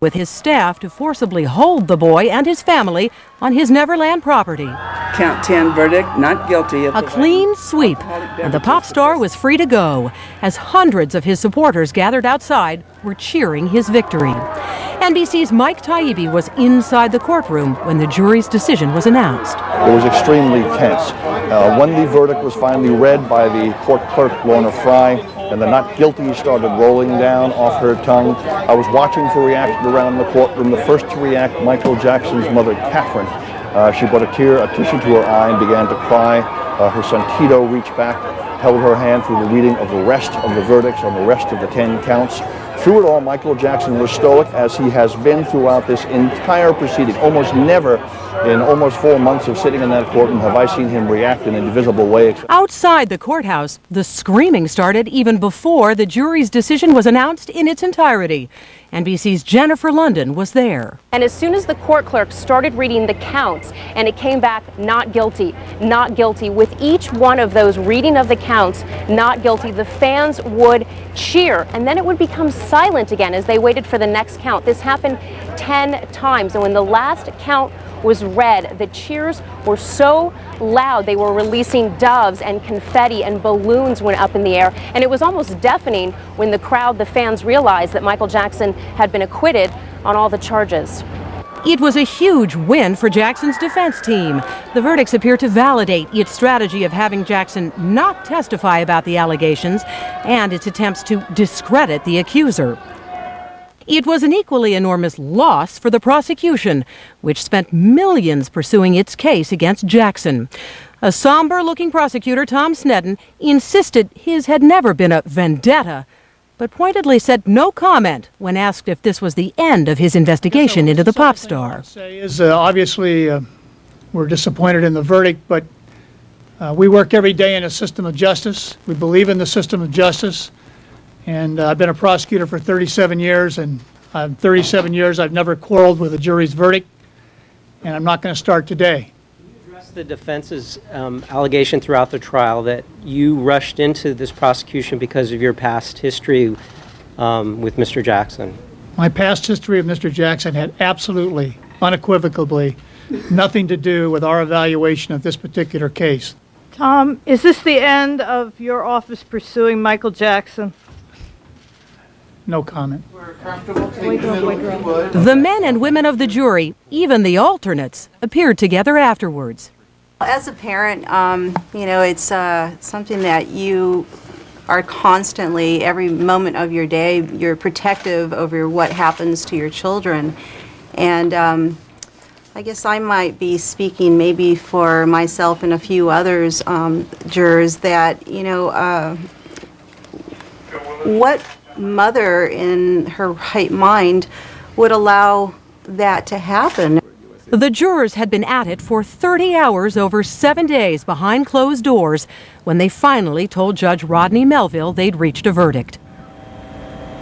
with his staff to forcibly hold the boy and his family on his Neverland property. Count 10 verdict, not guilty. A clean sweep, and the pop star was free to go as hundreds of his supporters gathered outside were cheering his victory. NBC's Mike Taibbi was inside the courtroom when the jury's decision was announced. It was extremely tense. When the verdict was finally read by the court clerk, Lorna Fry, and the not guilty started rolling down off her tongue, I was watching for reaction around the courtroom. The first to react, Michael Jackson's mother, Catherine. She brought a tissue to her eye and began to cry. Her son Tito reached back, held her hand through the reading of the rest of the verdicts on the rest of the 10 counts. Through it all, Michael Jackson was stoic, as he has been throughout this entire proceeding. Almost never, in almost 4 months of sitting in that courtroom, have I seen him react in a divisible way. Outside the courthouse, the screaming started even before the jury's decision was announced in its entirety. NBC's Jennifer London was there. And as soon as the court clerk started reading the counts and it came back not guilty, with each one of those reading of the counts, not guilty, the fans would cheer, and then it would become silent again as they waited for the next count. This happened 10 times, and when the last count was read, the cheers were so loud they were releasing doves and confetti, and balloons went up in the air, and it was almost deafening when the crowd, the fans, realized that Michael Jackson had been acquitted on all the charges. It was a huge win for Jackson's defense team. The verdicts appear to validate its strategy of having Jackson not testify about the allegations and its attempts to discredit the accuser. It was an equally enormous loss for the prosecution, which spent millions pursuing its case against Jackson. A somber-looking prosecutor, Tom Sneddon, insisted his had never been a vendetta, but pointedly said no comment when asked if this was the end of his investigation into the pop star. Obviously, we're disappointed in the verdict, but we work every day in a system of justice. We believe in the system of justice. And I've been a prosecutor for 37 years, and 37 years I've never quarreled with a jury's verdict, and I'm not going to start today. You addressed the defense's allegation throughout the trial that you rushed into this prosecution because of your past history with Mr. Jackson. My past history of Mr. Jackson had absolutely, unequivocally, nothing to do with our evaluation of this particular case. Tom, is this the end of your office pursuing Michael Jackson? No comment. The men and women of the jury, even the alternates, appeared together afterwards. As a parent, it's something that you are constantly, every moment of your day, you're protective over what happens to your children. And I guess I might be speaking maybe for myself and a few others, jurors, that, what mother in her right mind would allow that to happen? The jurors had been at it for 30 hours over 7 days behind closed doors when they finally told Judge Rodney Melville they'd reached a verdict.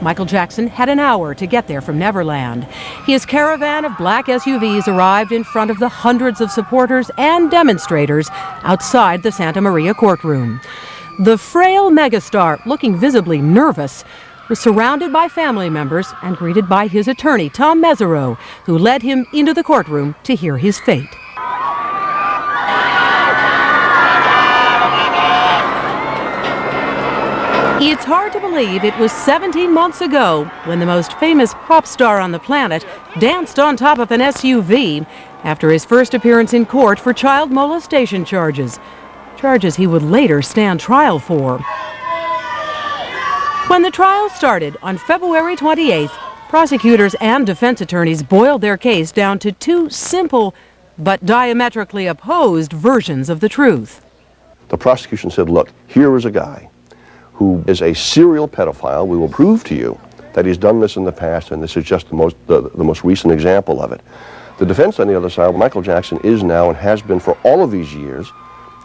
Michael Jackson had an hour to get there from Neverland. His caravan of black SUVs arrived in front of the hundreds of supporters and demonstrators outside the Santa Maria courtroom. The frail megastar, looking visibly nervous, was surrounded by family members and greeted by his attorney, Tom Mesereau, who led him into the courtroom to hear his fate. It's hard to believe it was 17 months ago when the most famous pop star on the planet danced on top of an SUV after his first appearance in court for child molestation charges he would later stand trial for. When the trial started on February 28th, prosecutors and defense attorneys boiled their case down to two simple but diametrically opposed versions of the truth. The prosecution said, look, here is a guy who is a serial pedophile. We will prove to you that he's done this in the past, and this is just the most recent example of it. The defense on the other side, Michael Jackson is now and has been for all of these years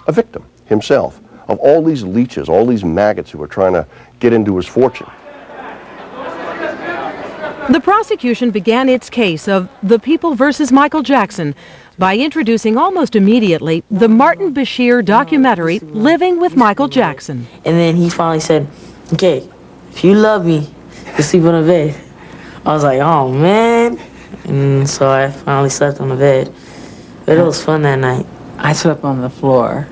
a victim himself of all these leeches, all these maggots who are trying to get into his fortune. The prosecution began its case of the people versus Michael Jackson by introducing almost immediately the Martin Bashir documentary, Living with Michael Jackson. And then he finally said, okay, if you love me, you sleep on the bed. I was like, oh man. and so I finally slept on the bed. But it was fun that night. I slept on the floor.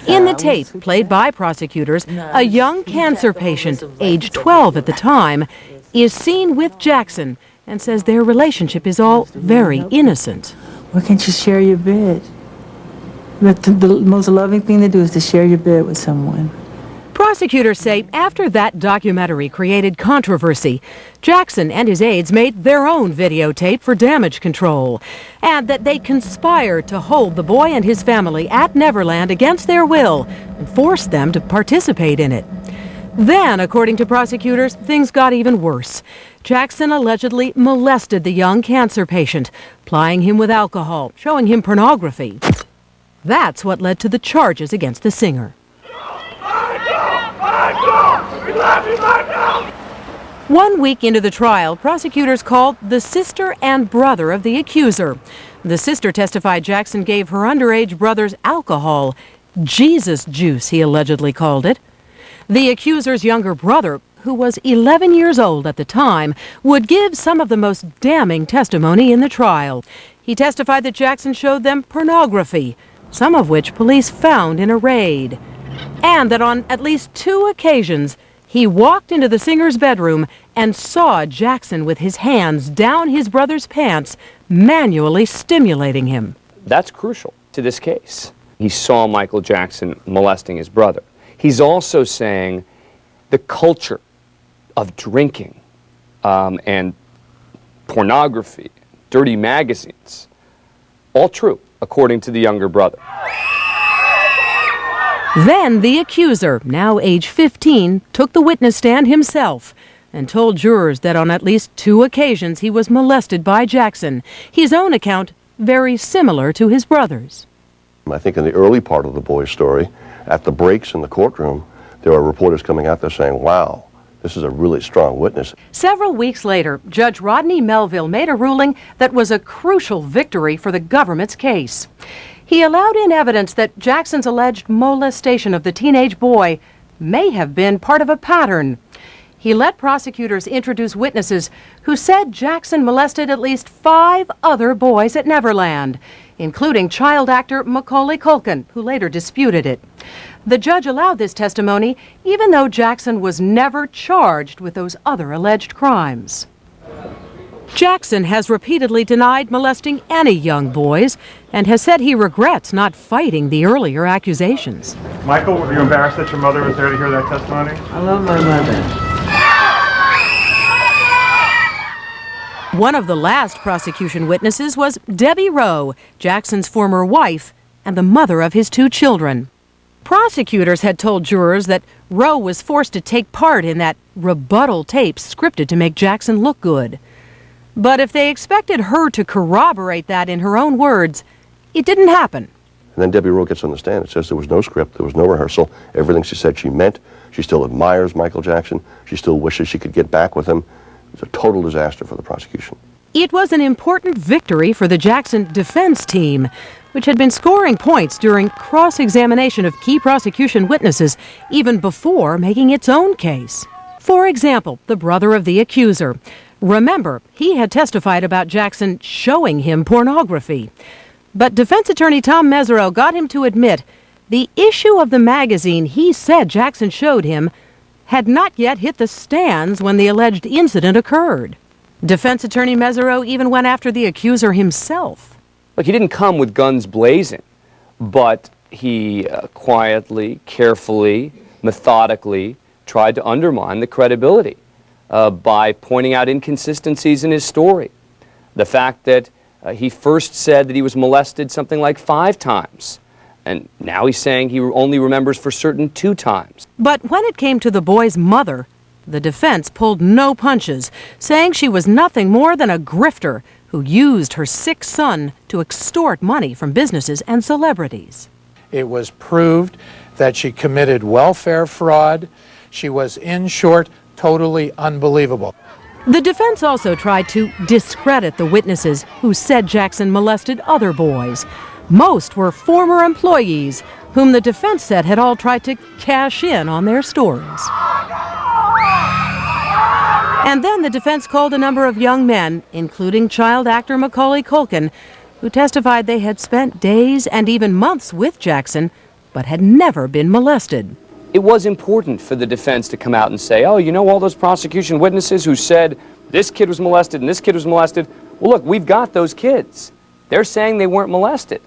In the tape, played by prosecutors, a young cancer patient, age 12 at the time, is seen with Jackson and says their relationship is all very innocent. Why can't you share your bed? The most loving thing to do is to share your bed with someone. Prosecutors say after that documentary created controversy, Jackson and his aides made their own videotape for damage control, and that they conspired to hold the boy and his family at Neverland against their will and forced them to participate in it. Then, according to prosecutors, things got even worse. Jackson allegedly molested the young cancer patient, plying him with alcohol, showing him pornography. That's what led to the charges against the singer. 1 week into the trial, prosecutors called the sister and brother of the accuser. The sister testified Jackson gave her underage brothers alcohol, Jesus juice, he allegedly called it. The accuser's younger brother, who was 11 years old at the time, would give some of the most damning testimony in the trial. He testified that Jackson showed them pornography, some of which police found in a raid, and that on at least 2 occasions, he walked into the singer's bedroom and saw Jackson with his hands down his brother's pants, manually stimulating him. That's crucial to this case. He saw Michael Jackson molesting his brother. He's also saying the culture of drinking and pornography, dirty magazines, all true, according to the younger brother. Then the accuser, now age 15, took the witness stand himself and told jurors that on at least 2 occasions he was molested by Jackson, his own account very similar to his brother's. I think in the early part of the boy's story, at the breaks in the courtroom, there were reporters coming out there saying, wow, this is a really strong witness. Several weeks later, Judge Rodney Melville made a ruling that was a crucial victory for the government's case. He allowed in evidence that Jackson's alleged molestation of the teenage boy may have been part of a pattern. He let prosecutors introduce witnesses who said Jackson molested at least 5 other boys at Neverland, including child actor Macaulay Culkin, who later disputed it. The judge allowed this testimony, even though Jackson was never charged with those other alleged crimes. Jackson has repeatedly denied molesting any young boys and has said he regrets not fighting the earlier accusations. Michael, were you embarrassed that your mother was there to hear that testimony? I love my mother. One of the last prosecution witnesses was Debbie Rowe, Jackson's former wife and the mother of his 2 children. Prosecutors had told jurors that Rowe was forced to take part in that rebuttal tape scripted to make Jackson look good. But if they expected her to corroborate that in her own words, it didn't happen. And then Debbie Rowe gets on the stand. It says there was no script, there was no rehearsal. Everything she said she meant. She still admires Michael Jackson. She still wishes she could get back with him. It was a total disaster for the prosecution. It was an important victory for the Jackson defense team, which had been scoring points during cross-examination of key prosecution witnesses even before making its own case. For example, the brother of the accuser. Remember, he had testified about Jackson showing him pornography. But defense attorney Tom Mesereau got him to admit the issue of the magazine he said Jackson showed him had not yet hit the stands when the alleged incident occurred. Defense attorney Mesereau even went after the accuser himself. Look, he didn't come with guns blazing, but he quietly, carefully, methodically tried to undermine the credibility by pointing out inconsistencies in his story. The fact that he first said that he was molested something like 5 times, and now he's saying he only remembers for certain 2 times. But when it came to the boy's mother, the defense pulled no punches, saying she was nothing more than a grifter who used her sick son to extort money from businesses and celebrities. It was proved that she committed welfare fraud. She was, in short, totally unbelievable. The defense also tried to discredit the witnesses who said Jackson molested other boys. Most were former employees whom the defense said had all tried to cash in on their stories. And then the defense called a number of young men, including child actor Macaulay Culkin, who testified they had spent days and even months with Jackson, but had never been molested. It was important for the defense to come out and say, oh, you know, all those prosecution witnesses who said this kid was molested and this kid was molested, well, look, we've got those kids. They're saying they weren't molested.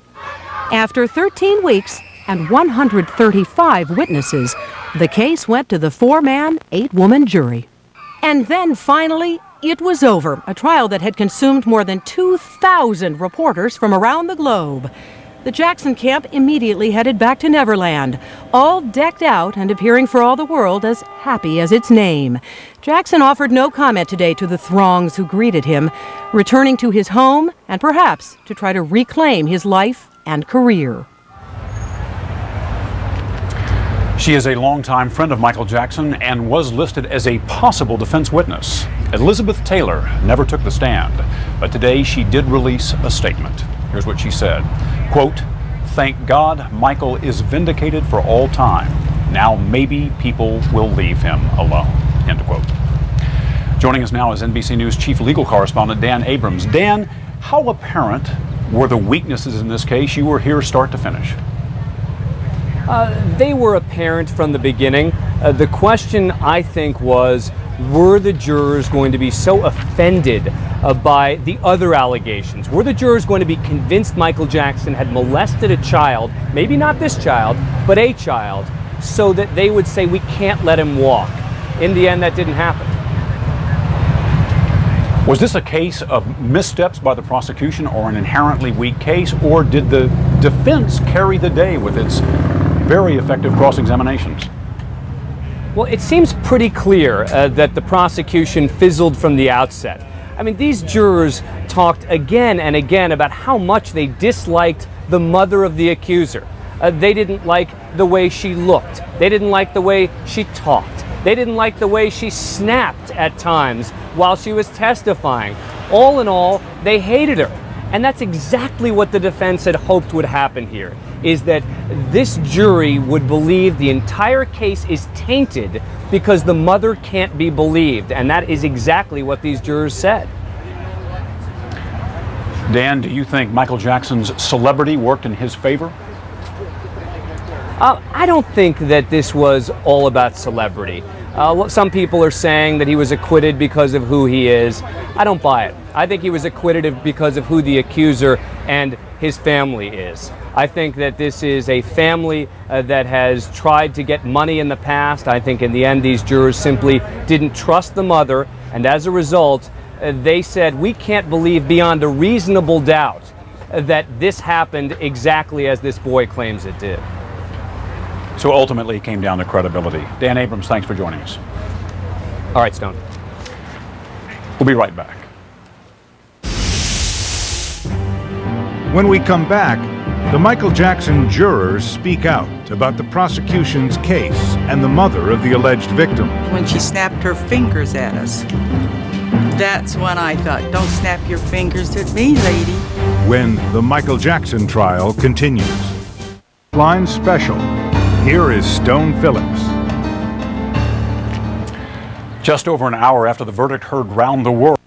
After 13 weeks and 135 witnesses, the case went to the 4-man, 8-woman jury. And then finally, it was over, a trial that had consumed more than 2,000 reporters from around the globe. The Jackson camp immediately headed back to Neverland, all decked out and appearing for all the world as happy as its name. Jackson offered no comment today to the throngs who greeted him, returning to his home and perhaps to try to reclaim his life and career. She is a longtime friend of Michael Jackson and was listed as a possible defense witness. Elizabeth Taylor never took the stand, but today she did release a statement. Here's what she said, quote, "Thank God Michael is vindicated for all time. Now maybe people will leave him alone," end quote. Joining us now is NBC News chief legal correspondent Dan Abrams. Dan, how apparent were the weaknesses in this case? You were here start to finish. They were apparent from the beginning. The question, I think, was, were the jurors going to be so offended by the other allegations? Were the jurors going to be convinced Michael Jackson had molested a child, maybe not this child, but a child, so that they would say, we can't let him walk? In the end, that didn't happen. Was this a case of missteps by the prosecution or an inherently weak case, or did the defense carry the day with its very effective cross-examinations? Well, it seems pretty clear that the prosecution fizzled from the outset. I mean, these jurors talked again and again about how much they disliked the mother of the accuser. They didn't like the way she looked. They didn't like the way she talked. They didn't like the way she snapped at times while she was testifying. All in all, they hated her. And that's exactly what the defense had hoped would happen here, is that this jury would believe the entire case is tainted because the mother can't be believed. And that is exactly what these jurors said. Dan, do you think Michael Jackson's celebrity worked in his favor? I don't think that this was all about celebrity. Some people are saying that he was acquitted because of who he is. I don't buy it. I think he was acquitted because of who the accuser and his family is. I think that this is a family that has tried to get money in the past. I think in the end these jurors simply didn't trust the mother, and as a result they said, we can't believe beyond a reasonable doubt that this happened exactly as this boy claims it did. So ultimately it came down to credibility. Dan Abrams, thanks for joining us. All right, Stone. We'll be right back. When we come back, the Michael Jackson jurors speak out about the prosecution's case and the mother of the alleged victim. When she snapped her fingers at us, that's when I thought, don't snap your fingers at me, lady. When the Michael Jackson trial continues. Line Special. Here is Stone Phillips. Just over an hour after the verdict heard round the world.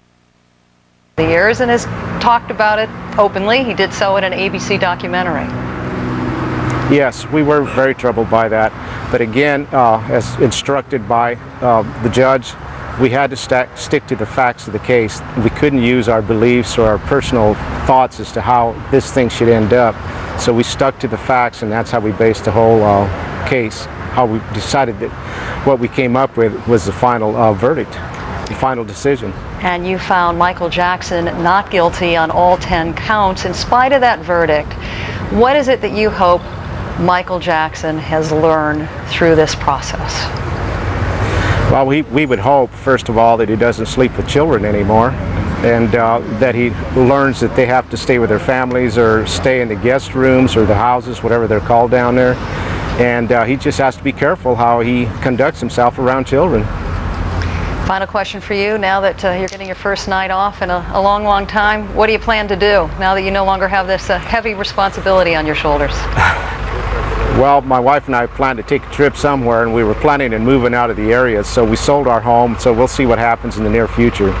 The years and has talked about it openly. He did so in an ABC documentary. Yes, we were very troubled by that. But again, as instructed by the judge, we had to stick to the facts of the case. We couldn't use our beliefs or our personal thoughts as to how this thing should end up. So we stuck to the facts, and that's how we based the whole case. How we decided that what we came up with was the final verdict, the final decision. And you found Michael Jackson not guilty on all 10 counts. In spite of that verdict, what is it that you hope Michael Jackson has learned through this process? Well, we would hope, first of all, that he doesn't sleep with children anymore, and that he learns that they have to stay with their families or stay in the guest rooms or the houses, whatever they're called down there. And he just has to be careful how he conducts himself around children. Final question for you, now that you're getting your first night off in a long, long time, what do you plan to do now that you no longer have this heavy responsibility on your shoulders? Well, my wife and I planned to take a trip somewhere, and we were planning on moving out of the area, so we sold our home, so we'll see what happens in the near future.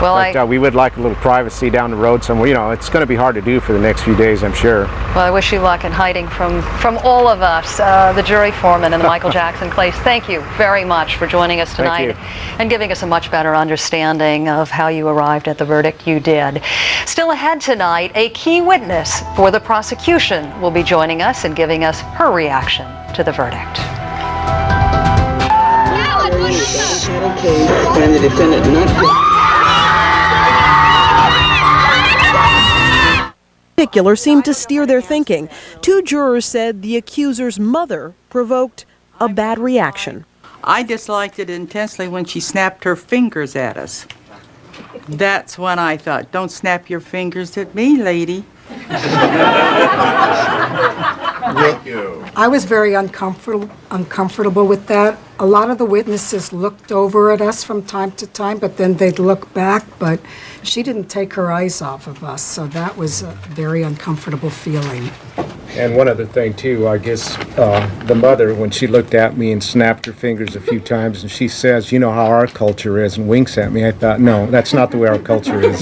Well, But we would like a little privacy down the road somewhere. You know, it's going to be hard to do for the next few days, I'm sure. Well, I wish you luck in hiding from all of us, the jury foreman in the Michael Jackson case. Thank you very much for joining us tonight and giving us a much better understanding of how you arrived at the verdict you did. Still ahead tonight, a key witness for the prosecution will be joining us and giving us her reaction to the verdict. Find the defendant not guilty. Particular seemed to steer their thinking. 2 jurors said the accuser's mother provoked a bad reaction. I disliked it intensely when she snapped her fingers at us. That's when I thought, don't snap your fingers at me, lady. I was very uncomfortable with that. A lot of the witnesses looked over at us from time to time, but then they'd look back, but she didn't take her eyes off of us, so that was a very uncomfortable feeling. And one other thing, too, I guess the mother, when she looked at me and snapped her fingers a few times, and she says, you know how our culture is, and winks at me, I thought, no, that's not the way our culture is.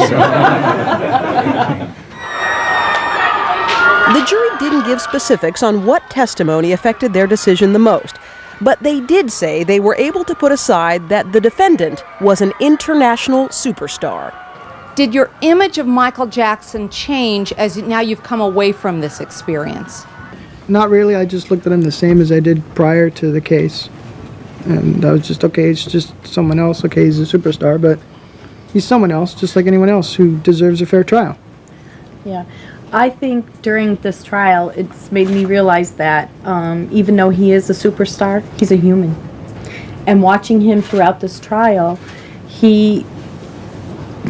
The jury didn't give specifics on what testimony affected their decision the most, but they did say they were able to put aside that the defendant was an international superstar. Did your image of Michael Jackson change as now you've come away from this experience? Not really. I just looked at him the same as I did prior to the case. And I was just, okay, it's just someone else. Okay, he's a superstar, but he's someone else, just like anyone else who deserves a fair trial. Yeah. I think during this trial, it's made me realize that even though he is a superstar, he's a human. And watching him throughout this trial, he,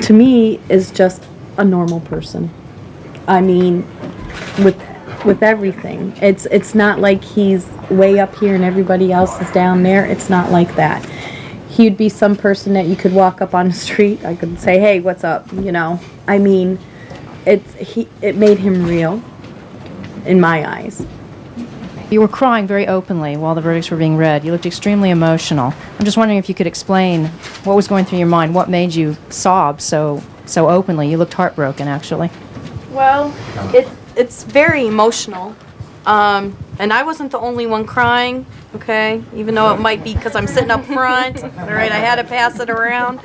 to me, is just a normal person. I mean, with everything. It's not like he's way up here and everybody else is down there. It's not like that. He'd be some person that you could walk up on the street. I could say, hey, what's up? You know, I mean, it made him real in my eyes. You were crying very openly while the verdicts were being read. You looked extremely emotional. I'm just wondering if you could explain what was going through your mind, what made you sob so openly. You looked heartbroken, actually. Well, it's very emotional. And I wasn't the only one crying, okay? Even though it might be because I'm sitting up front. All right, I had to pass it around.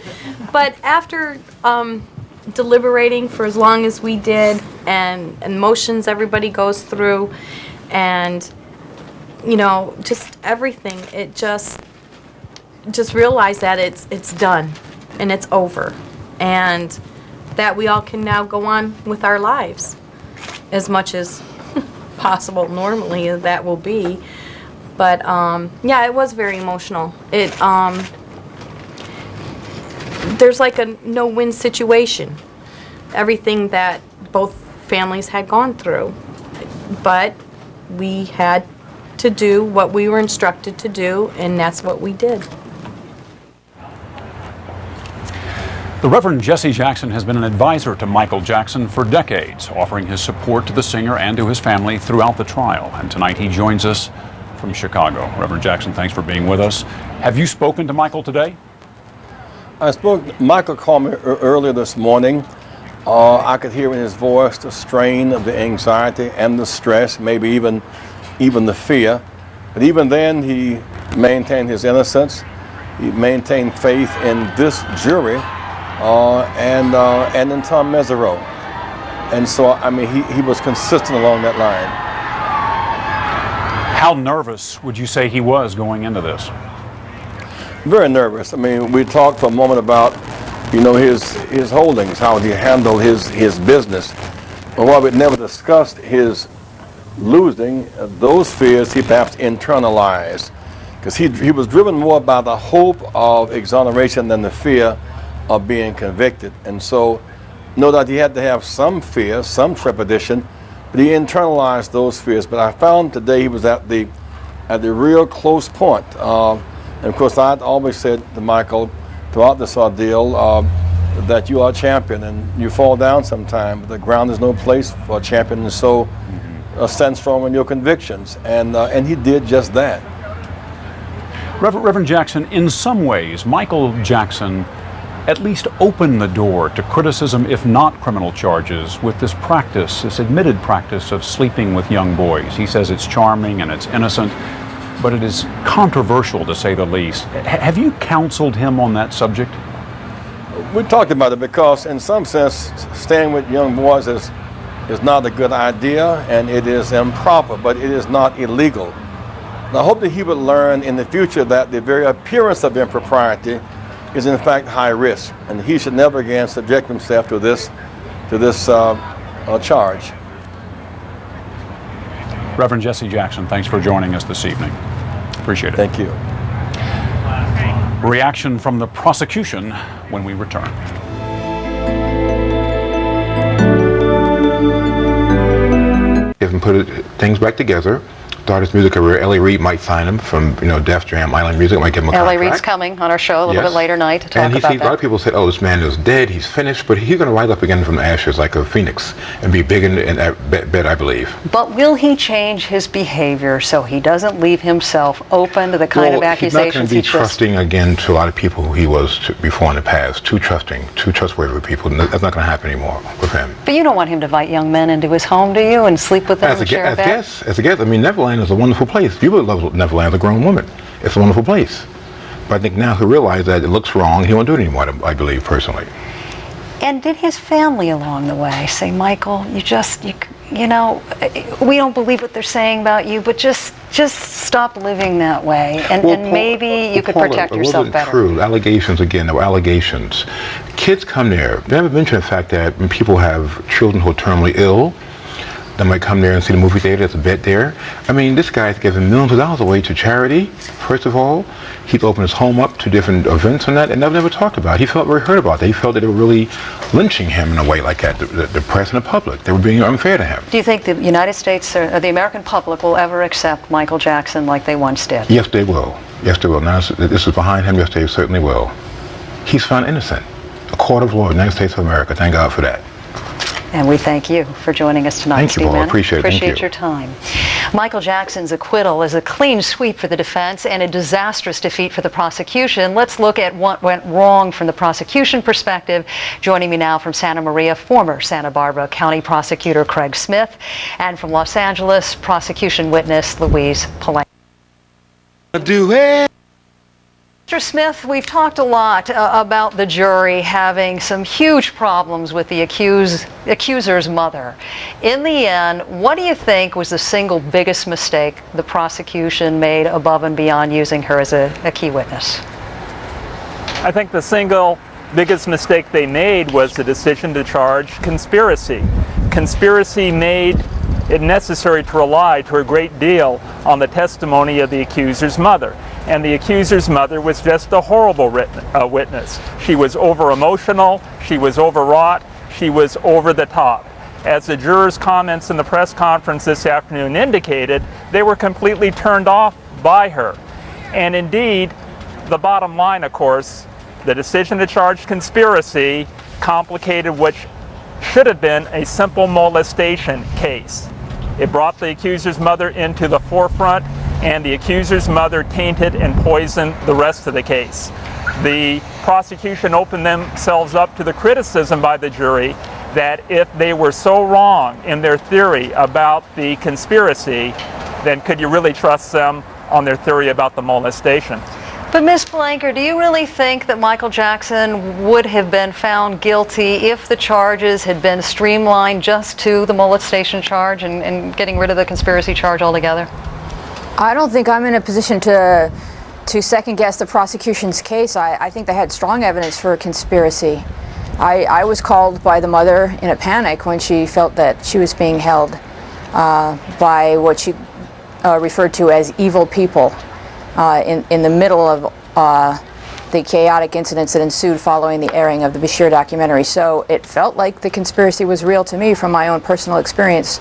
But after deliberating for as long as we did, and emotions everybody goes through, and you know, just everything, it just realize that it's done and it's over, and that we all can now go on with our lives as much as possible normally that will be. But yeah, it was very emotional. There's like a no-win situation. Everything that both families had gone through. But we had to do what we were instructed to do, and that's what we did. The Reverend Jesse Jackson has been an advisor to Michael Jackson for decades, offering his support to the singer and to his family throughout the trial. And tonight he joins us from Chicago. Reverend Jackson, thanks for being with us. Have you spoken to Michael today? Michael called me earlier this morning. I could hear in his voice the strain of the anxiety and the stress, maybe even the fear. But even then, he maintained his innocence. He maintained faith in this jury and in Tom Mesereau. And so, I mean, he was consistent along that line. How nervous would you say he was going into this? Very nervous. I mean, we talked for a moment about, you know, his holdings, how he handled his business. But while we never discussed his losing, those fears he perhaps internalized. Because he was driven more by the hope of exoneration than the fear of being convicted. And so, no doubt he had to have some fear, some trepidation, but he internalized those fears. But I found today he was at the real close point. And of course, I'd always said to Michael throughout this ordeal that you are a champion and you fall down sometime, but the ground is no place for a champion. And so a sense from your convictions, and he did just that. Reverend Jackson, in some ways, Michael Jackson at least opened the door to criticism, if not criminal charges, with this practice, this admitted practice of sleeping with young boys. He says it's charming and it's innocent, but it is controversial to say the least. Have you counseled him on that subject? We talked about it because, in some sense, staying with young boys is not a good idea, and it is improper, but it is not illegal. And I hope that he would learn in the future that the very appearance of impropriety is in fact high risk, and he should never again subject himself to this charge. Reverend Jesse Jackson, thanks for joining us this evening. Appreciate it. Thank you. Reaction from the prosecution when we return. He hasn't put things back together. Start his music career. L.A. Reid might sign him from, Def Jam Island Music. Might give him a L.A. contract. Reid's coming on our show a little bit later tonight to talk and about a lot of people say, oh, this man is dead, he's finished, but he's going to rise up again from the ashes like a phoenix and be big in that bed, I believe. But will he change his behavior so he doesn't leave himself open to the kind of accusations he's not going to be trusting again to a lot of people who he was before in the past. Too trusting, too trustworthy with people. That's not going to happen anymore with him. But you don't want him to invite young men into his home, do you, and sleep with them and share a bed? As a guest, I mean, Neverland is a wonderful place. You would love Neverland as a grown woman. It's a wonderful place. But I think now he realized that it looks wrong. He won't do it anymore, I believe, personally. And did his family along the way say, Michael, we don't believe what they're saying about you, but just stop living that way, and maybe you could protect yourself better. True. Allegations, again, there were allegations. Kids come there. They haven't mentioned the fact that when people have children who are terminally ill, they might come there and see the movie theater. There's a bed there. I mean, this guy's giving millions of dollars away to charity, first of all. He's opened his home up to different events and that, and never talked about it. He felt very hurt about that. He felt that they were really lynching him in a way like that, the press and the public. They were being unfair to him. Do you think the United States or the American public will ever accept Michael Jackson like they once did? Yes, they will. Yes, they will. Now, this is behind him. Yes, they certainly will. He's found innocent. A court of law, United States of America. Thank God for that. And we thank you for joining us tonight, Thank you, Steve Paul. Manning. Appreciate it. Thank Appreciate you. your time. Michael Jackson's acquittal is a clean sweep for the defense and a disastrous defeat for the prosecution. Let's look at what went wrong from the prosecution perspective. Joining me now from Santa Maria, former Santa Barbara County Prosecutor Craig Smith, and from Los Angeles, prosecution witness Louise Palenque. Mr. Smith, we've talked a lot about the jury having some huge problems with the accuser's mother. In the end, what do you think was the single biggest mistake the prosecution made above and beyond using her as a key witness? I think the single biggest mistake they made was the decision to charge conspiracy. Conspiracy made it necessary to rely to a great deal on the testimony of the accuser's mother. And the accuser's mother was just a horrible witness. She was over-emotional, she was overwrought, she was over the top. As the jurors' comments in the press conference this afternoon indicated, they were completely turned off by her. And indeed, the bottom line, of course, the decision to charge conspiracy complicated what should have been a simple molestation case. It brought the accuser's mother into the forefront, and the accuser's mother tainted and poisoned the rest of the case. The prosecution opened themselves up to the criticism by the jury that if they were so wrong in their theory about the conspiracy, then could you really trust them on their theory about the molestation? But Ms. Palenque, do you really think that Michael Jackson would have been found guilty if the charges had been streamlined just to the molestation charge and getting rid of the conspiracy charge altogether? I don't think I'm in a position to second guess the prosecution's case. I think they had strong evidence for a conspiracy. I was called by the mother in a panic when she felt that she was being held by what she referred to as evil people in the middle of the chaotic incidents that ensued following the airing of the Bashir documentary. So it felt like the conspiracy was real to me from my own personal experience.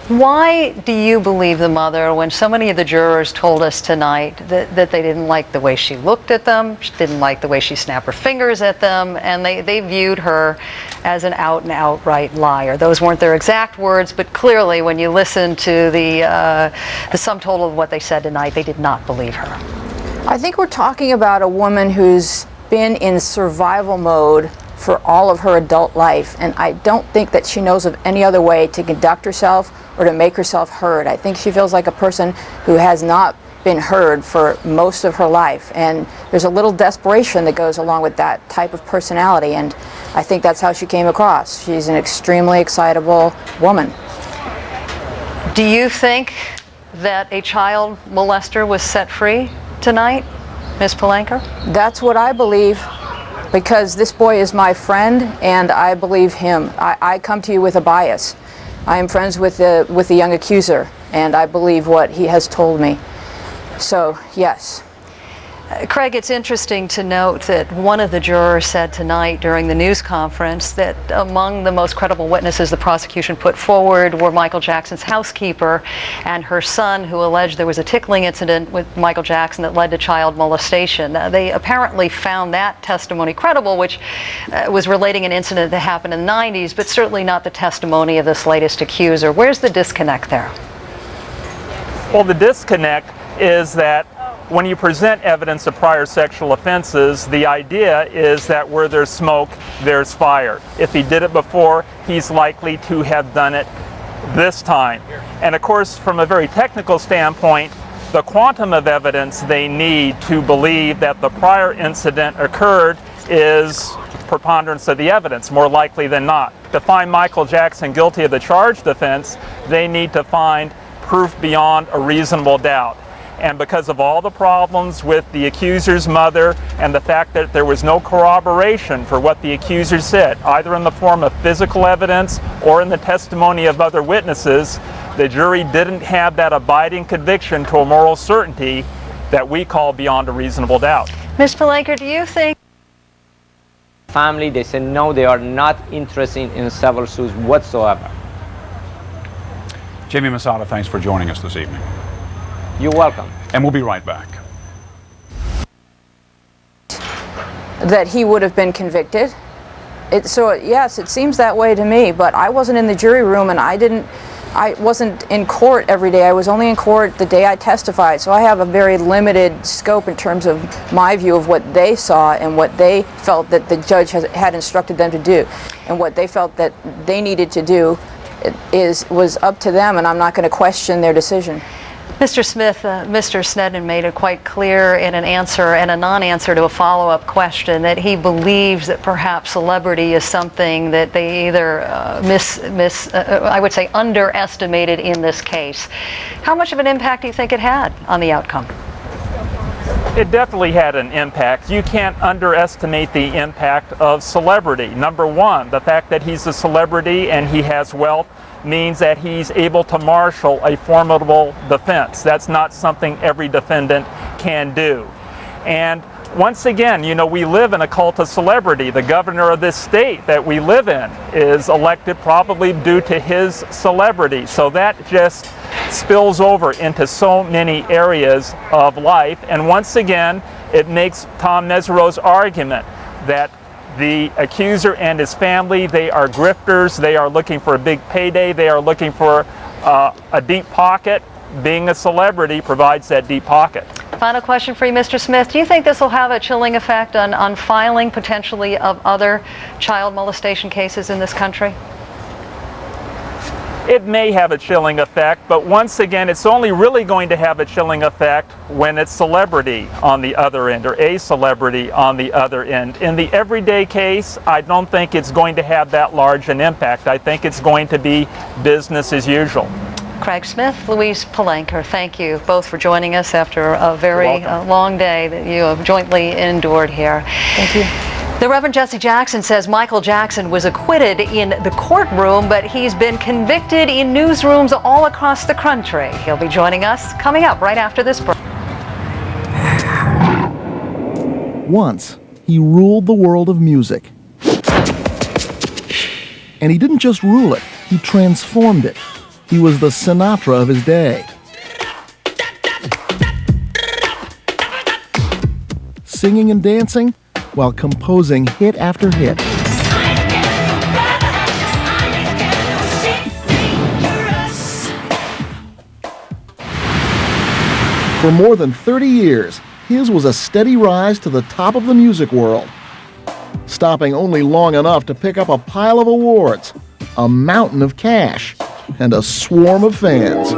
Why do you believe the mother when so many of the jurors told us tonight that they didn't like the way she looked at them, didn't like the way she snapped her fingers at them, and they viewed her as an out and outright liar? Those weren't their exact words, but clearly when you listen to the sum total of what they said tonight, they did not believe her. I think we're talking about a woman who's been in survival mode for all of her adult life, and I don't think that she knows of any other way to conduct herself or to make herself heard. I think she feels like a person who has not been heard for most of her life, and there's a little desperation that goes along with that type of personality, and I think that's how she came across. She's an extremely excitable woman. Do you think that a child molester was set free tonight, Ms. Palanker? That's what I believe, because this boy is my friend and I believe him. I come to you with a bias. I am friends with the young accuser and I believe what he has told me. So, yes. Craig, it's interesting to note that one of the jurors said tonight during the news conference that among the most credible witnesses the prosecution put forward were Michael Jackson's housekeeper and her son, who alleged there was a tickling incident with Michael Jackson that led to child molestation. They apparently found that testimony credible, which was relating an incident that happened in the 90s, but certainly not the testimony of this latest accuser. Where's the disconnect there? Well, the disconnect is that when you present evidence of prior sexual offenses, the idea is that where there's smoke, there's fire. If he did it before, he's likely to have done it this time. And of course, from a very technical standpoint, the quantum of evidence they need to believe that the prior incident occurred is preponderance of the evidence, more likely than not. To find Michael Jackson guilty of the charged offense, they need to find proof beyond a reasonable doubt. And because of all the problems with the accuser's mother and the fact that there was no corroboration for what the accuser said, either in the form of physical evidence or in the testimony of other witnesses, the jury didn't have that abiding conviction to a moral certainty that we call beyond a reasonable doubt. Ms. Palanker, do you think family, they said no, they are not interested in civil suits whatsoever. Jamie Masada, thanks for joining us this evening. You're welcome. And we'll be right back. That he would have been convicted. So yes, it seems that way to me, but I wasn't in the jury room and I wasn't in court every day. I was only in court the day I testified, so I have a very limited scope in terms of my view of what they saw and what they felt that the judge had instructed them to do. And what they felt that they needed to do was up to them, and I'm not going to question their decision. Mr. Smith, Mr. Snedden made it quite clear in an answer and a non-answer to a follow-up question that he believes that perhaps celebrity is something that they either I would say underestimated in this case. How much of an impact do you think it had on the outcome? It definitely had an impact. You can't underestimate the impact of celebrity. Number one, the fact that he's a celebrity and he has wealth means that he's able to marshal a formidable defense. That's not something every defendant can do. And once again, you know, we live in a cult of celebrity. The governor of this state that we live in is elected probably due to his celebrity. So that just spills over into so many areas of life. And once again, it makes Tom Mesereau's argument that the accuser and his family, they are grifters, they are looking for a big payday, they are looking for a deep pocket. Being a celebrity provides that deep pocket. Final question for you, Mr. Smith. Do you think this will have a chilling effect on filing potentially of other child molestation cases in this country? It may have a chilling effect, but once again, it's only really going to have a chilling effect when it's celebrity on the other end, or a celebrity on the other end. In the everyday case, I don't think it's going to have that large an impact. I think it's going to be business as usual. Craig Smith, Louise Palanker, thank you both for joining us after a very long day that you have jointly endured here. Thank you. The Reverend Jesse Jackson says Michael Jackson was acquitted in the courtroom, but he's been convicted in newsrooms all across the country. He'll be joining us coming up right after this break. Once, he ruled the world of music. And he didn't just rule it, he transformed it. He was the Sinatra of his day. Singing and dancing while composing hit after hit. For more than 30 years, his was a steady rise to the top of the music world, stopping only long enough to pick up a pile of awards, a mountain of cash, and a swarm of fans.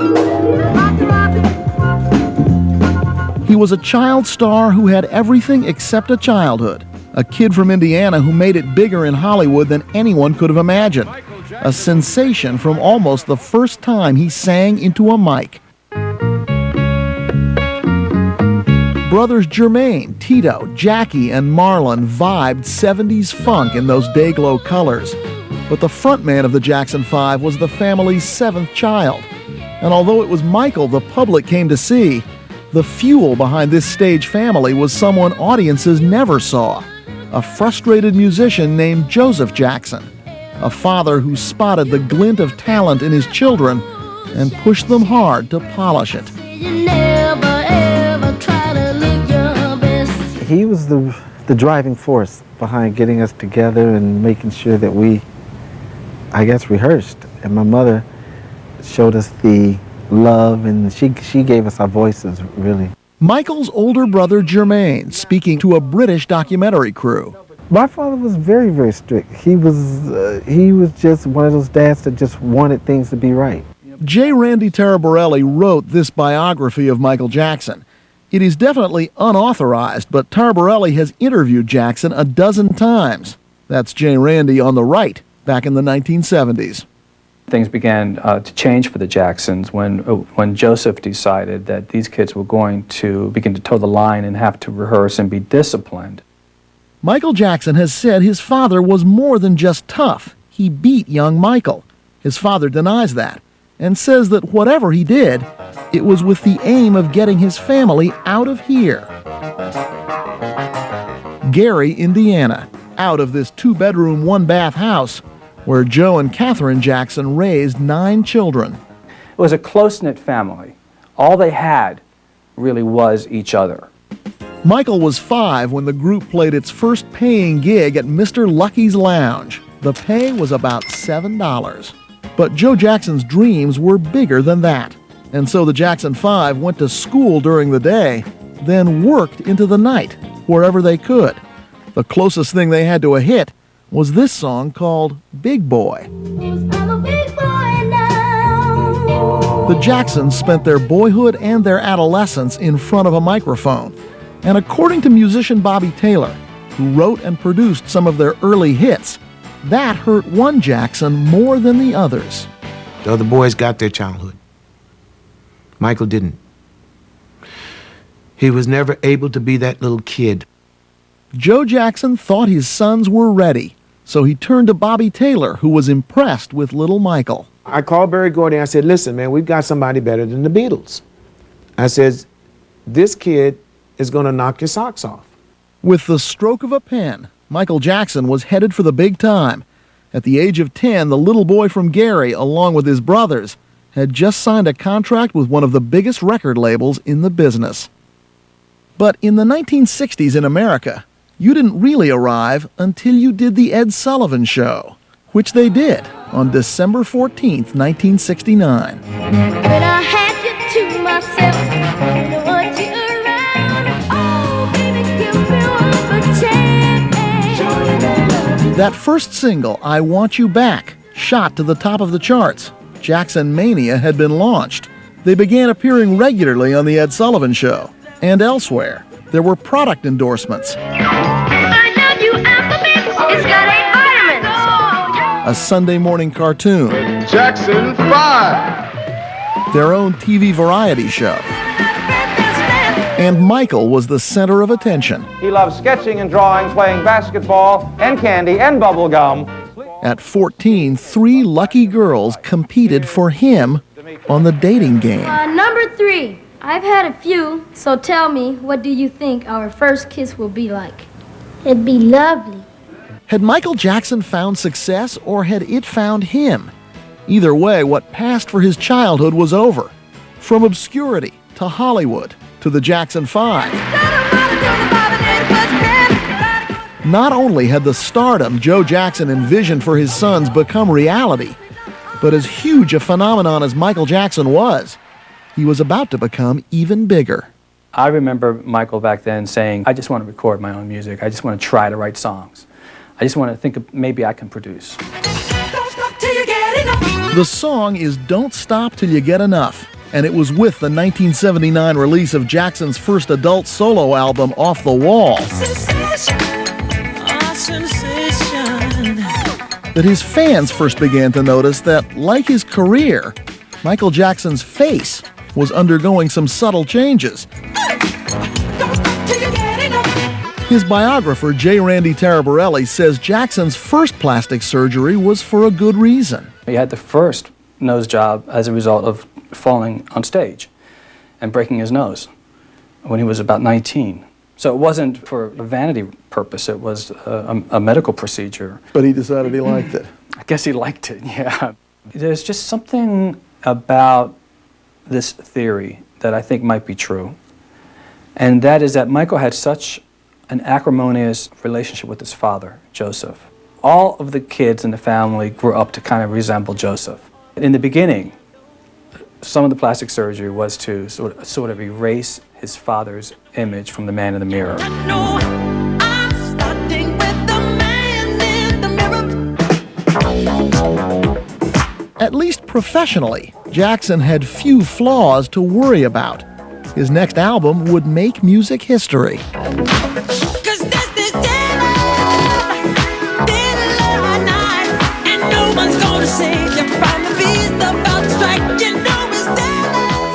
He was a child star who had everything except a childhood, a kid from Indiana who made it bigger in Hollywood than anyone could have imagined, a sensation from almost the first time he sang into a mic. Brothers Jermaine, Tito, Jackie, and Marlon vibed 70s funk in those day-glow colors. But the frontman of the Jackson 5 was the family's seventh child. And although it was Michael the public came to see, the fuel behind this stage family was someone audiences never saw, a frustrated musician named Joseph Jackson, a father who spotted the glint of talent in his children and pushed them hard to polish it. He was the driving force behind getting us together and making sure that we, I guess, rehearsed. And my mother showed us the love, and she gave us our voices, really. Michael's older brother Jermaine speaking to a British documentary crew. My father was very, very strict. He was just one of those dads that just wanted things to be right. J. Randy Taraborelli wrote this biography of Michael Jackson. It is definitely unauthorized, but Taraborelli has interviewed Jackson a dozen times. That's J. Randy on the right, back in the 1970s. Things began to change for the Jacksons when Joseph decided that these kids were going to begin to toe the line and have to rehearse and be disciplined. Michael Jackson has said his father was more than just tough. He beat young Michael. His father denies that and says that whatever he did, it was with the aim of getting his family out of here. Gary, Indiana, out of this 2-bedroom, 1-bath house where Joe and Catherine Jackson raised 9 children. It was a close-knit family. All they had really was each other. Michael was 5 when the group played its first paying gig at Mr. Lucky's Lounge. The pay was about $7. But Joe Jackson's dreams were bigger than that. And so the Jackson 5 went to school during the day, then worked into the night, wherever they could. The closest thing they had to a hit was this song called Big Boy. The Jacksons spent their boyhood and their adolescence in front of a microphone. And according to musician Bobby Taylor, who wrote and produced some of their early hits, that hurt one Jackson more than the others. The other boys got their childhood. Michael didn't. He was never able to be that little kid. Joe Jackson thought his sons were ready, so he turned to Bobby Taylor, who was impressed with little Michael. I called Berry Gordy and I said, listen, man, we've got somebody better than the Beatles. I said, this kid is going to knock your socks off. With the stroke of a pen, Michael Jackson was headed for the big time. At the age of 10, the little boy from Gary, along with his brothers, had just signed a contract with one of the biggest record labels in the business. But in the 1960s in America, you didn't really arrive until you did The Ed Sullivan Show, which they did on December 14th, 1969. When I had you to myself, I don't want you around. Oh, baby, give me one more chance. That first single, I Want You Back, shot to the top of the charts. Jackson Mania had been launched. They began appearing regularly on The Ed Sullivan Show and elsewhere. There were product endorsements. I love you, Alphabet. It's got 8 vitamins. A Sunday morning cartoon. Jackson 5. Their own TV variety show. And Michael was the center of attention. He loved sketching and drawing, playing basketball and candy and bubble gum. At 14, 3 lucky girls competed for him on the dating game. Number 3. I've had a few, so tell me, what do you think our first kiss will be like? It'd be lovely. Had Michael Jackson found success, or had it found him? Either way, what passed for his childhood was over. From obscurity to Hollywood to the Jackson 5. Not only had the stardom Joe Jackson envisioned for his sons become reality, but as huge a phenomenon as Michael Jackson was, he was about to become even bigger. I remember Michael back then saying, I just want to record my own music. I just want to try to write songs. I just want to think of maybe I can produce. The song is Don't Stop Till You Get Enough, and it was with the 1979 release of Jackson's first adult solo album, Off the Wall, that his fans first began to notice that, like his career, Michael Jackson's face was undergoing some subtle changes. His biographer, J. Randy Taraborelli, says Jackson's first plastic surgery was for a good reason. He had the first nose job as a result of falling on stage and breaking his nose when he was about 19. So it wasn't for a vanity purpose, it was a medical procedure. But he decided he liked it. I guess he liked it, yeah. There's just something about this theory that I think might be true. And that is that Michael had such an acrimonious relationship with his father, Joseph. All of the kids in the family grew up to kind of resemble Joseph. In the beginning, some of the plastic surgery was to sort of erase his father's image from the man in the mirror. At least professionally, Jackson had few flaws to worry about. His next album would make music history.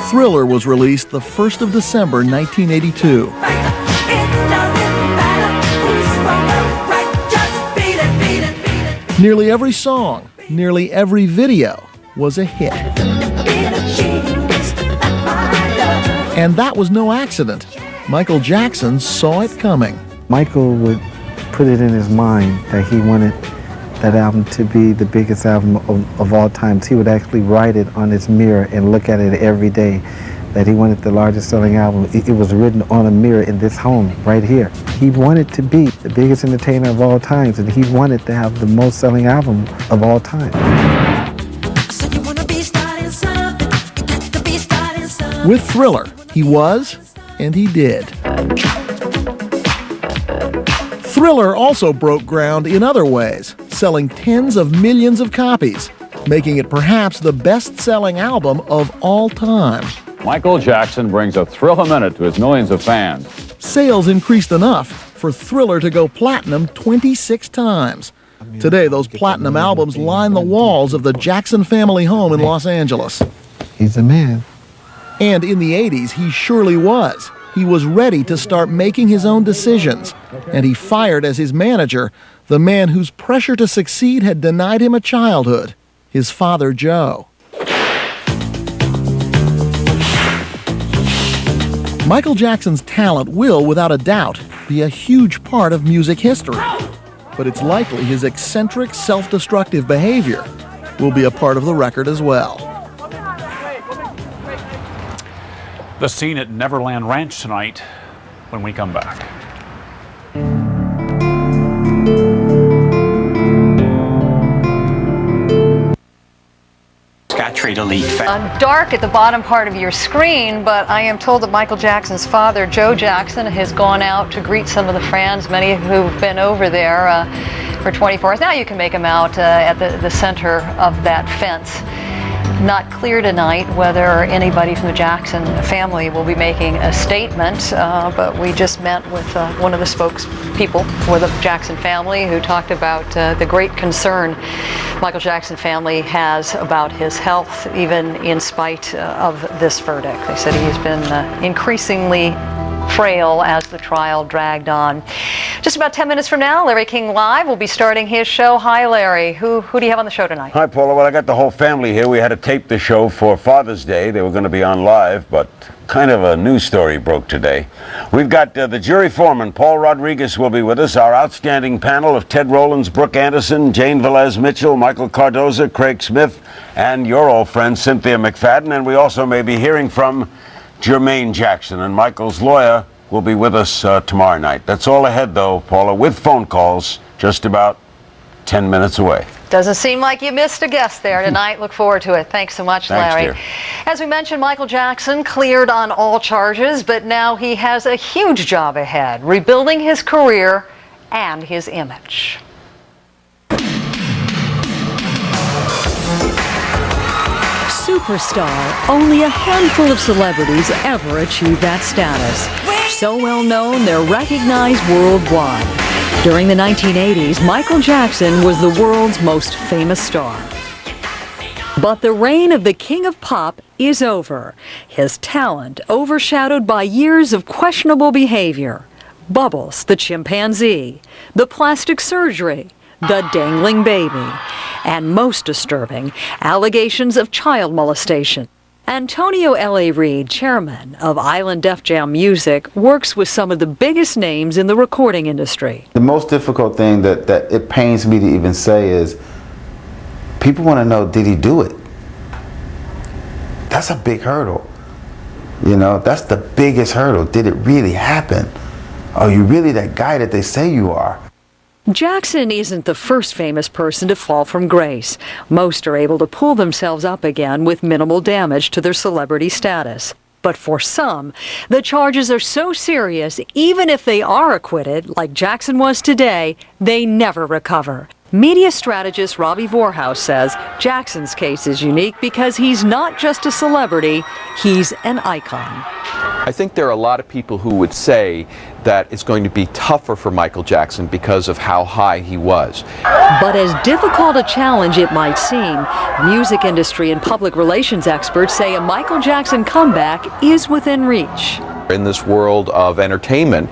Thriller was released the 1st of December, 1982. Nearly every song, nearly every video was a hit. And that was no accident. Michael Jackson saw it coming. Michael would put it in his mind that he wanted that album to be the biggest album of all times. He would actually write it on his mirror and look at it every day, that he wanted the largest selling album. It was written on a mirror in this home right here. He wanted to be the biggest entertainer of all times, and he wanted to have the most selling album of all time. With Thriller, he was, and he did. Thriller also broke ground in other ways, selling tens of millions of copies, making it perhaps the best-selling album of all time. Michael Jackson brings a thrill a minute to his millions of fans. Sales increased enough for Thriller to go platinum 26 times. Today, those platinum albums line the walls of the Jackson family home in Los Angeles. He's a man. And in the 80s, he surely was. He was ready to start making his own decisions, and he fired as his manager the man whose pressure to succeed had denied him a childhood, his father, Joe. Michael Jackson's talent will, without a doubt, be a huge part of music history. But it's likely his eccentric, self-destructive behavior will be a part of the record as well. The scene at Neverland Ranch tonight when we come back. Dark at the bottom part of your screen, but I am told that Michael Jackson's father, Joe Jackson, has gone out to greet some of the fans, many who've been over there for 24 hours. Now you can make them out at the center of that fence. Not clear tonight whether anybody from the Jackson family will be making a statement, but we just met with one of the spokespeople for the Jackson family who talked about the great concern Michael Jackson family has about his health, even in spite of this verdict. They said he's been increasingly frail as the trial dragged on. Just Just about 10 minutes from now, Larry King Live will be starting his show. Hi, Larry. Who do you have on the show tonight? Hi, Paula. Well, I got the whole family here. We had to tape the show for Father's Day. They were going to be on live, but kind of a news story broke today. We've got the jury foreman, Paul Rodriguez, will be with us. Our outstanding panel of Ted Rowlands, Brooke Anderson, Jane Velez Mitchell, Michael Cardoza, Craig Smith, and your old friend Cynthia McFadden. And we also may be hearing from Jermaine Jackson, and Michael's lawyer will be with us tomorrow night. That's all ahead, though, Paula, with phone calls just about 10 minutes away. Doesn't seem like you missed a guest there tonight. Look forward to it. Thanks so much, Thanks, Larry. dear. As we mentioned, Michael Jackson cleared on all charges, but now he has a huge job ahead, rebuilding his career and his image. Superstar. Only a handful of celebrities ever achieve that status. So well known, they're recognized worldwide. During the 1980s, Michael Jackson was the world's most famous star. But the reign of the king of pop is over. His talent overshadowed by years of questionable behavior. Bubbles, the chimpanzee, the plastic surgery, the dangling baby, and most disturbing, allegations of child molestation. Antonio L.A. Reid, chairman of Island Def Jam Music, works with some of the biggest names in the recording industry. The most difficult thing that it pains me to even say is, people want to know, did he do it? That's a big hurdle. You know, that's the biggest hurdle. Did it really happen? Are you really that guy that they say you are? Jackson isn't the first famous person to fall from grace. Most are able to pull themselves up again with minimal damage to their celebrity status. But for some, the charges are so serious, even if they are acquitted, like Jackson was today, they never recover. Media strategist Robbie Vorhaus says Jackson's case is unique because he's not just a celebrity, he's an icon. I think there are a lot of people who would say that it's going to be tougher for Michael Jackson because of how high he was. But as difficult a challenge it might seem, music industry and public relations experts say a Michael Jackson comeback is within reach. In this world of entertainment,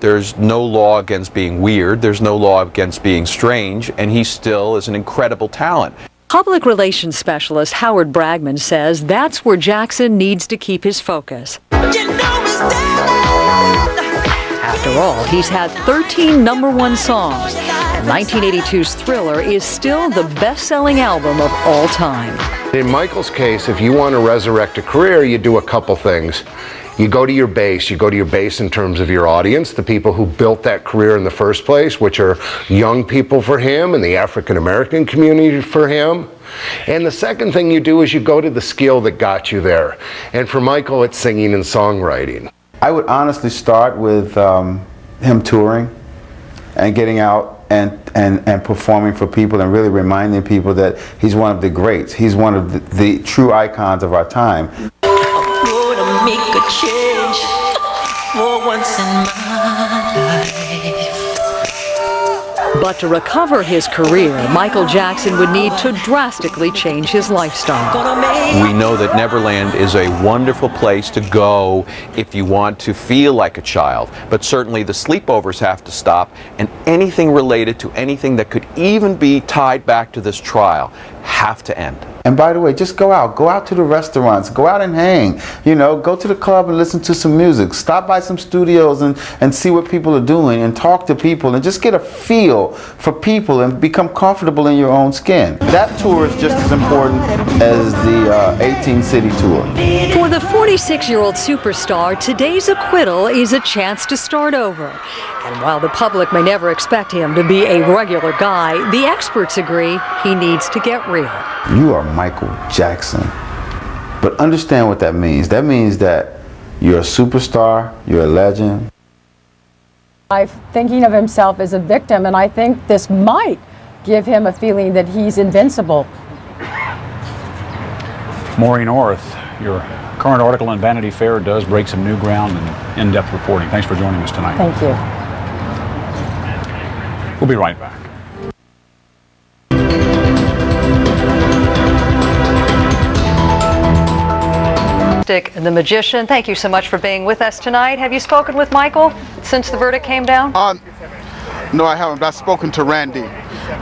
there's no law against being weird, there's no law against being strange, and he still is an incredible talent. Public relations specialist Howard Bragman says that's where Jackson needs to keep his focus. After all, he's had 13 #1 songs, and 1982's Thriller is still the best-selling album of all time. In Michael's case, if you want to resurrect a career, you do a couple things. You go to your base. You go to your base in terms of your audience, the people who built that career in the first place, which are young people for him and the African American community for him. And the second thing you do is you go to the skill that got you there. And for Michael, it's singing and songwriting. I would honestly start with him touring and getting out and performing for people and really reminding people that he's one of the greats. He's one of the true icons of our time. Gonna make a change for once in my life. But to recover his career, Michael Jackson would need to drastically change his lifestyle. We know that Neverland is a wonderful place to go if you want to feel like a child, but certainly the sleepovers have to stop, and anything related to anything that could even be tied back to this trial have to end. And by the way, just go out to the restaurants, go out and hang, you know, go to the club and listen to some music, stop by some studios and see what people are doing and talk to people and just get a feel for people and become comfortable in your own skin. That tour is just as important as the 18-city tour. For the 46-year-old superstar, today's acquittal is a chance to start over. And while the public may never expect him to be a regular guy, the experts agree he needs to get real. You are Michael Jackson. But understand what that means. That means that you're a superstar, you're a legend. I'm thinking of himself as a victim, and I think this might give him a feeling that he's invincible. Maureen Orth, your current article in Vanity Fair does break some new ground and in-depth reporting. Thanks for joining us tonight. Thank you. We'll be right back. The magician, thank you so much for being with us tonight. Have you spoken with Michael since the verdict came down? No, I haven't, but I've spoken to Randy.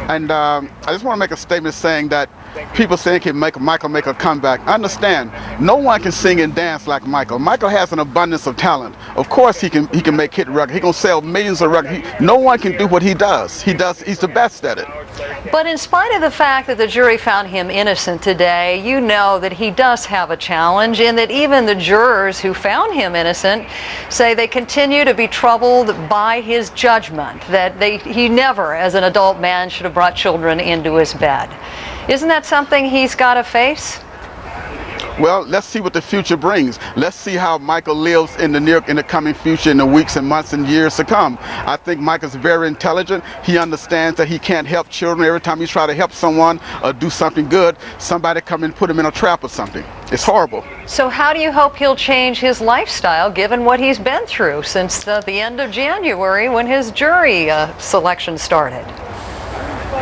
And I just want to make a statement saying that people saying he can make Michael make a comeback. I understand. No one can sing and dance like Michael. Michael has an abundance of talent. Of course he can make hit records. He can sell millions of records. No one can do what he does. He's the best at it. But in spite of the fact that the jury found him innocent today, you know that he does have a challenge, and that even the jurors who found him innocent say they continue to be troubled by his judgment, that he never, as an adult man, should have brought children into his bed. Isn't that something he's got to face? Well, let's see what the future brings. Let's see how Michael lives in the coming future, in the weeks and months and years to come. I think Michael's very intelligent. He understands that he can't help children. Every time he tries to help someone or do something good, somebody come and put him in a trap or something. It's horrible. So how do you hope he'll change his lifestyle given what he's been through since the end of January when his jury selection started?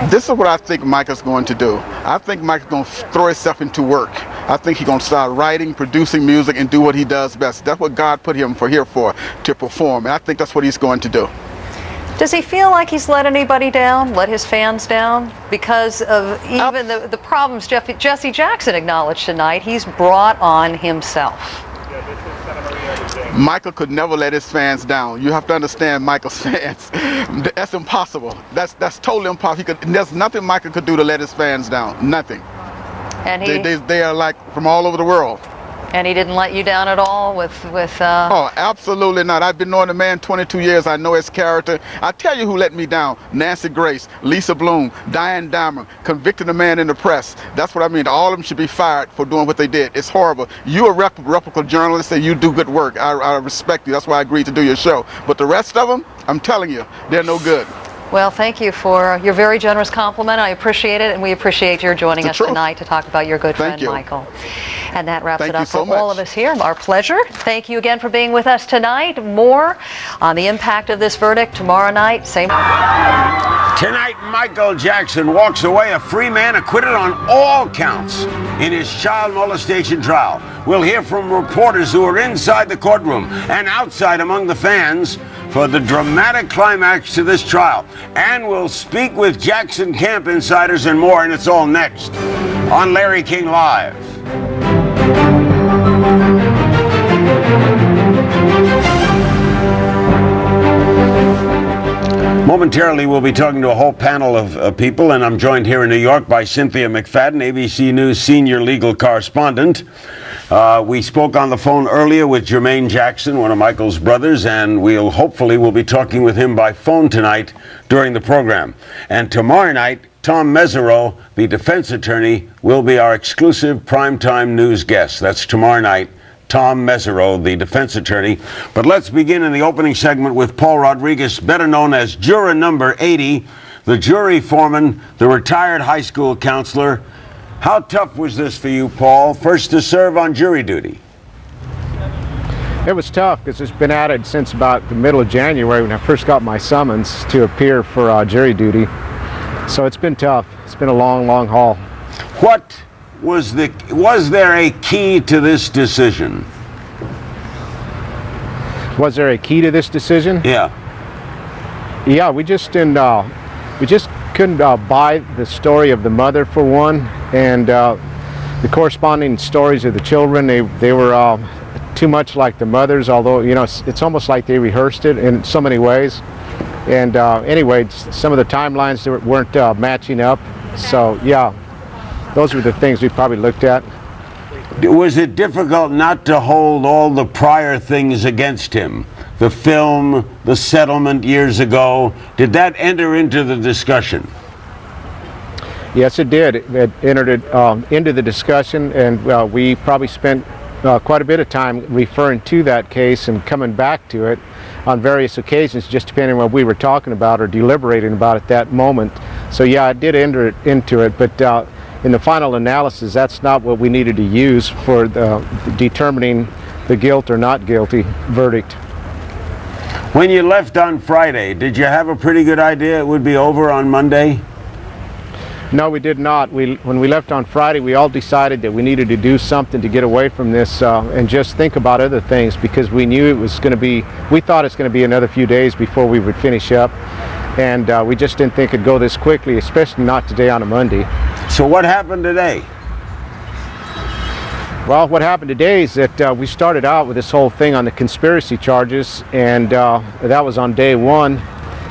This is what I think Michael's going to do. I think Michael's going to throw himself into work. I think he's going to start writing, producing music, and do what he does best. That's what God put him here for, to perform. And I think that's what he's going to do. Does he feel like he's let anybody down, let his fans down? Because of even the problems Jesse Jackson acknowledged tonight, he's brought on himself. Michael could never let his fans down. You have to understand Michael's fans. That's impossible. That's totally impossible. There's nothing Michael could do to let his fans down. Nothing. And they are like from all over the world. And he didn't let you down at all with Oh, absolutely not. I've been knowing the man 22 years. I know his character. I tell you who let me down. Nancy Grace, Lisa Bloom, Diane Dahmer, convicted a man in the press. That's what I mean. All of them should be fired for doing what they did. It's horrible. You're a reputable journalist and you do good work. I respect you. That's why I agreed to do your show. But the rest of them, I'm telling you, they're no good. Well, thank you for your very generous compliment. I appreciate it, and we appreciate your joining us tonight to talk about your good friend, Michael. And that wraps it up for all of us here. Our pleasure. Thank you again for being with us tonight. More on the impact of this verdict tomorrow night. Same. Tonight, Michael Jackson walks away a free man, acquitted on all counts in his child molestation trial. We'll hear from reporters who are inside the courtroom and outside among the fans for the dramatic climax to this trial. And we'll speak with Jackson camp insiders and more, and it's all next on Larry King Live. Momentarily, we'll be talking to a whole panel of people, and I'm joined here in New York by Cynthia McFadden, ABC News senior legal correspondent. We spoke on the phone earlier with Jermaine Jackson, one of Michael's brothers, and we'll be talking with him by phone tonight during the program. And tomorrow night, Tom Mesereau, the defense attorney, will be our exclusive primetime news guest. That's tomorrow night. Tom Mesereau, the defense attorney. But let's begin in the opening segment with Paul Rodriguez, better known as juror number 80, the jury foreman, the retired high school counselor. How tough was this for you, Paul, first to serve on jury duty? It was tough because it's been at it since about the middle of January when I first got my summons to appear for jury duty. So it's been tough. It's been a long, long haul. Was there a key to this decision? Was there a key to this decision? Yeah. Yeah, we just couldn't buy the story of the mother for one, and the corresponding stories of the children. They were too much like the mothers, although it's almost like they rehearsed it in so many ways. And anyway, some of the timelines weren't matching up. So yeah. Those were the things we probably looked at. Was it difficult not to hold all the prior things against him? The film, the settlement years ago, did that enter into the discussion? Yes, it did. It entered into the discussion, and we probably spent quite a bit of time referring to that case and coming back to it on various occasions, just depending on what we were talking about or deliberating about at that moment. So yeah, it did enter into it, but in the final analysis, that's not what we needed to use for determining the guilt or not guilty verdict. When you left on Friday, did you have a pretty good idea it would be over on Monday? No, we did not. When we left on Friday, we all decided that we needed to do something to get away from this and just think about other things, because we knew it was going to be, we thought it's going to be another few days before we would finish up. And we just didn't think it'd go this quickly, especially not today on a Monday. So what happened today? Well, what happened today is that we started out with this whole thing on the conspiracy charges, and that was on day one,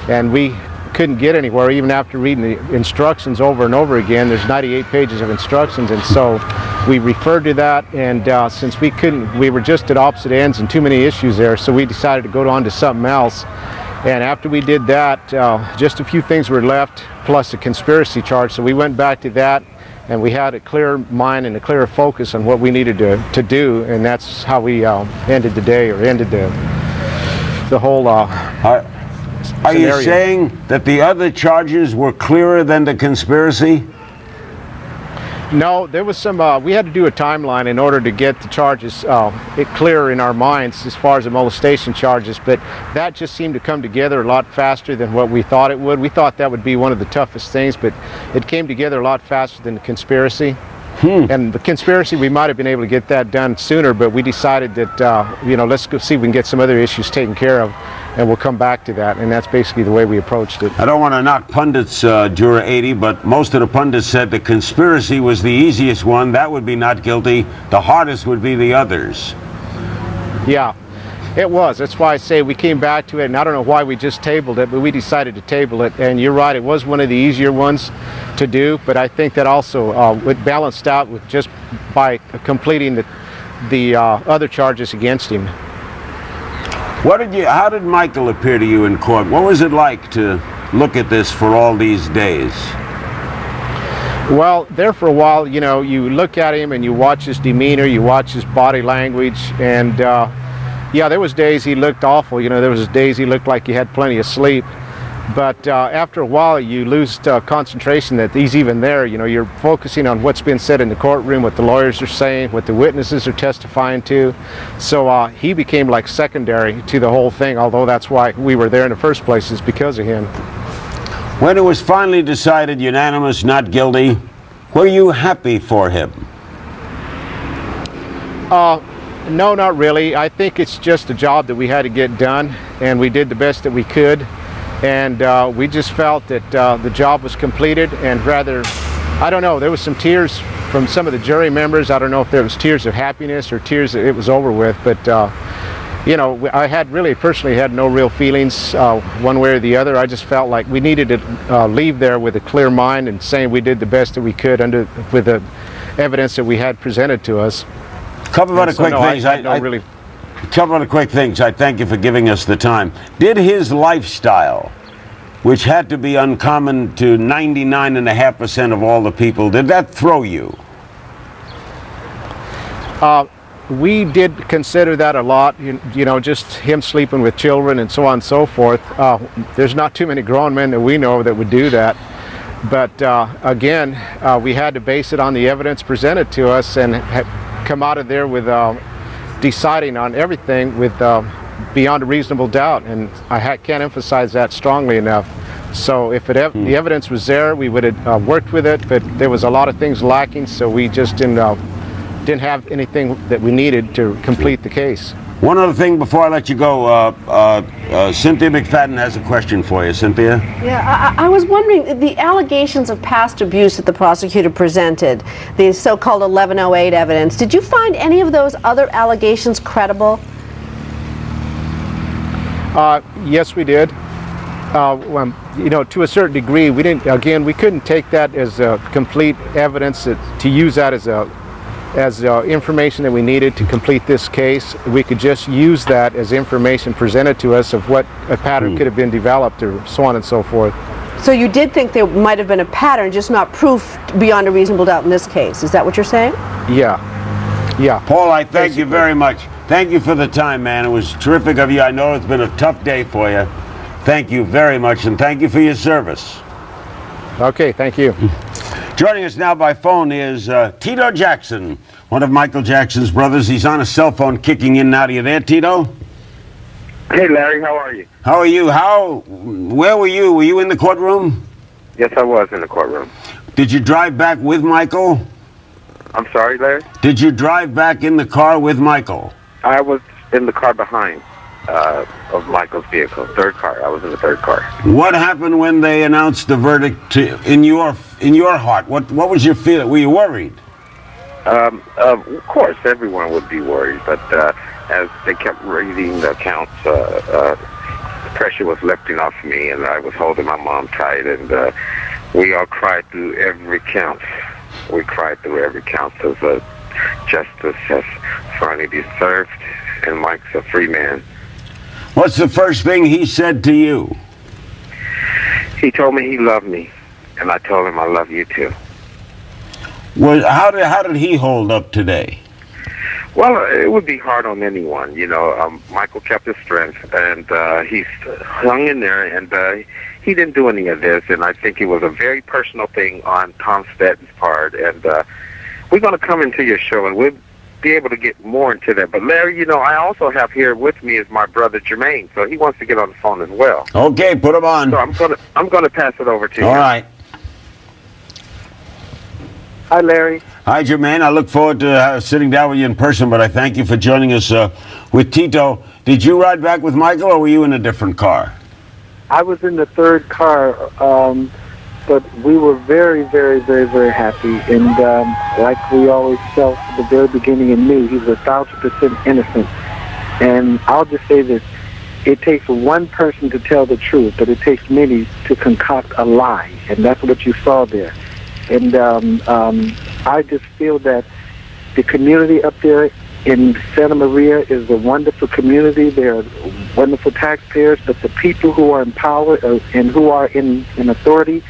and we couldn't get anywhere even after reading the instructions over and over again. There's 98 pages of instructions, and so we referred to that, and since we were just at opposite ends and too many issues there, so we decided to go on to something else. And after we did that, just a few things were left, plus a conspiracy charge, so we went back to that, and we had a clear mind and a clear focus on what we needed to do, and that's how we ended the day, or ended the whole Are you saying that the other charges were clearer than the conspiracy? No, there was some, we had to do a timeline in order to get the charges clearer in our minds as far as the molestation charges, but that just seemed to come together a lot faster than what we thought it would. We thought that would be one of the toughest things, but it came together a lot faster than the conspiracy. And the conspiracy, we might have been able to get that done sooner, but we decided that, you know, let's go see if we can get some other issues taken care of, and we'll come back to that, and that's basically the way we approached it. I don't want to knock pundits, Juror 80, but most of the pundits said the conspiracy was the easiest one. That would be not guilty. The hardest would be the others. Yeah, it was. That's why I say we came back to it, and I don't know why we just tabled it, but we decided to table it, and you're right, it was one of the easier ones to do, but I think that also it balanced out with just by completing the other charges against him. How did Michael appear to you in court? What was it like to look at this for all these days? Well, there for a while, you know, you look at him and you watch his demeanor, you watch his body language, and yeah, there was days he looked awful. You know, there was days he looked like he had plenty of sleep. But after a while, you lose concentration that he's even there. You know, you're focusing on what's been said in the courtroom, what the lawyers are saying, what the witnesses are testifying to. So he became like secondary to the whole thing, although that's why we were there in the first place, is because of him. When it was finally decided unanimous, not guilty, were you happy for him? No, not really. I think it's just a job that we had to get done, and we did the best that we could. And we just felt that the job was completed, and rather, I don't know, there was some tears from some of the jury members. I don't know if there was tears of happiness or tears that it was over with, but you know, I had really personally had no real feelings one way or the other. I just felt like we needed to leave there with a clear mind and saying we did the best that we could with the evidence that we had presented to us. Couple of other quick things. Couple of quick things. I thank you for giving us the time. Did his lifestyle, which had to be uncommon to 99.5% of all the people, did that throw you? We did consider that a lot, you know, just him sleeping with children and so on and so forth. There's not too many grown men that we know that would do that. But again, we had to base it on the evidence presented to us and come out of there with deciding on everything with beyond a reasonable doubt. And I can't emphasize that strongly enough. So if the evidence was there, we would have worked with it, but there was a lot of things lacking, so we just didn't have anything that we needed to complete the case. One other thing before I let you go, Cynthia McFadden has a question for you. Cynthia? Yeah, I was wondering, the allegations of past abuse that the prosecutor presented, the so-called 1108 evidence, did you find any of those other allegations credible? Yes, we did. You know, to a certain degree, we couldn't take that as complete evidence to use that as information that we needed to complete this case. We could just use that as information presented to us of what a pattern could have been developed or so on and so forth. So you did think there might have been a pattern, just not proof beyond a reasonable doubt in this case. Is that what you're saying? Yeah. Yeah. Paul, I thank you very much. Thank you for the time, man. It was terrific of you. I know it's been a tough day for you. Thank you very much, and thank you for your service. Okay, thank you. Joining us now by phone is Tito Jackson, one of Michael Jackson's brothers. He's on a cell phone kicking in and out. Are you there, Tito? Hey, Larry, how are you? How are you? Where were you? Were you in the courtroom? Yes, I was in the courtroom. Did you drive back with Michael? I'm sorry, Larry? Did you drive back in the car with Michael? I was in the car behind of Michael's vehicle, third car. I was in the third car. What happened when they announced the verdict in your heart? What was your feeling? Were you worried? Of course, everyone would be worried, but as they kept reading the accounts, pressure was lifting off me, and I was holding my mom tight, and we all cried through every count. We cried through every count as justice has finally deserved, and Mike's a free man. What's the first thing he said to you? He told me he loved me, and I told him I love you too. Well, how did he hold up today? Well, it would be hard on anyone, you know. Michael kept his strength, and he hung in there, and he didn't do any of this, and I think it was a very personal thing on Tom Stetton's part, and we're going to come into your show, and we'll be able to get more into that. But Larry, you know, I also have here with me is my brother Jermaine, so he wants to get on the phone as well. Okay, put him on. So I'm gonna pass it over to you. All right. Hi, Larry. Hi, Jermaine. I look forward to sitting down with you in person, but I thank you for joining us with Tito. Did you ride back with Michael, or were you in a different car? I was in the third car, but we were very, very, very, very happy. And like we always felt at the very beginning and knew, he was 1,000% innocent. And I'll just say this. It takes one person to tell the truth, but it takes many to concoct a lie. And that's what you saw there. And I just feel that the community up there in Santa Maria is a wonderful community. They're wonderful taxpayers, but the people who are in power and who are in authority,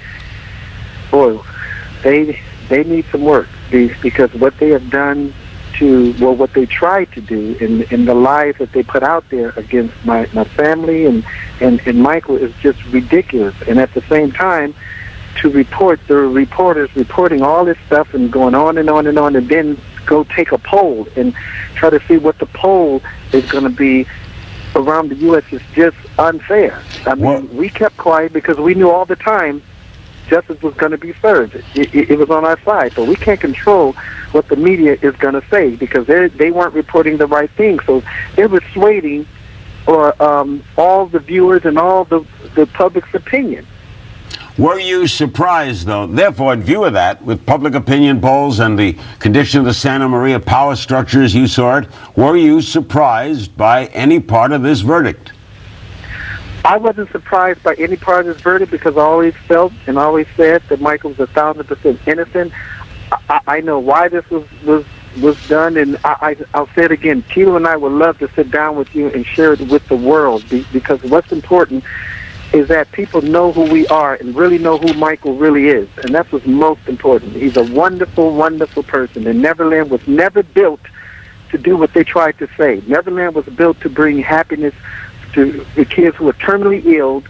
boy, they need some work, because what they have done what they tried to do in the lies that they put out there against my family and Michael is just ridiculous. And at the same time, to report, there are reporters reporting all this stuff and going on and on and on, and then go take a poll and try to see what the poll is going to be around the U.S. is just unfair. I mean, we kept quiet because we knew all the time justice was going to be served. It was on our side. So we can't control what the media is going to say because they weren't reporting the right thing. So they were persuading all the viewers and all the public's opinion. Were you surprised, though, therefore, in view of that, with public opinion polls and the condition of the Santa Maria power structure as you saw it, were you surprised by any part of this verdict? I wasn't surprised by any part of this verdict because I always felt and always said that Michael was 1,000% innocent. I know why this was done, and I'll say it again. Tito and I would love to sit down with you and share it with the world because what's important is that people know who we are and really know who Michael really is. And that's what's most important. He's a wonderful, wonderful person. And Neverland was never built to do what they tried to say. Neverland was built to bring happiness to the kids who are terminally ill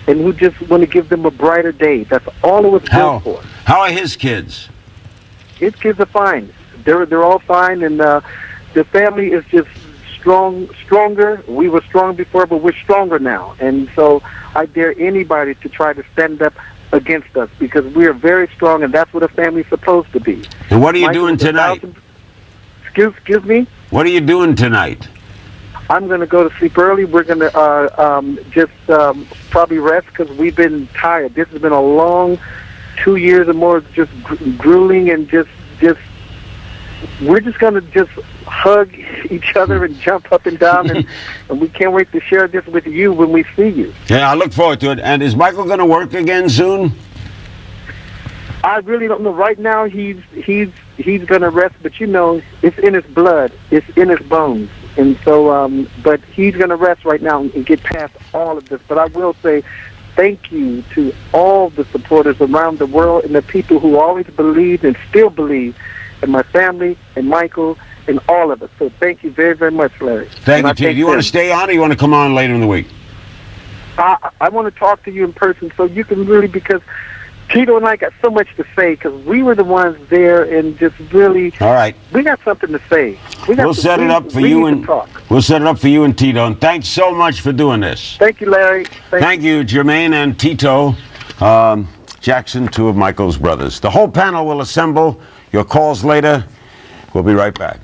and who just want to give them a brighter day. That's all it was built for. How are his kids? His kids are fine. They're all fine, and the family is just stronger. We were strong before, but we're stronger now. And so I dare anybody to try to stand up against us because we are very strong, and that's what a family's supposed to be. And what are you doing tonight? Excuse me? What are you doing tonight? I'm going to go to sleep early. We're going to just probably rest because we've been tired. This has been a long 2 years or more, just grueling and just we're just going to just hug each other and jump up and down, and we can't wait to share this with you when we see you. Yeah, I look forward to it. And is Michael going to work again soon? I really don't know. Right now, he's going to rest, but you know, it's in his blood, it's in his bones, and so. But he's going to rest right now and get past all of this. But I will say, thank you to all the supporters around the world and the people who always believed and still believe in my family and Michael and all of us. So thank you very, very much, Larry. Thank you, Tito. Do you want to stay on or you want to come on later in the week? I want to talk to you in person so you can really, because Tito and I got so much to say because we were the ones there and just really. All right. We got something to say. We'll set it up for you and Tito. And thanks so much for doing this. Thank you, Larry. Thank you, Jermaine and Tito. Jackson, two of Michael's brothers. The whole panel will assemble. Your calls later. We'll be right back.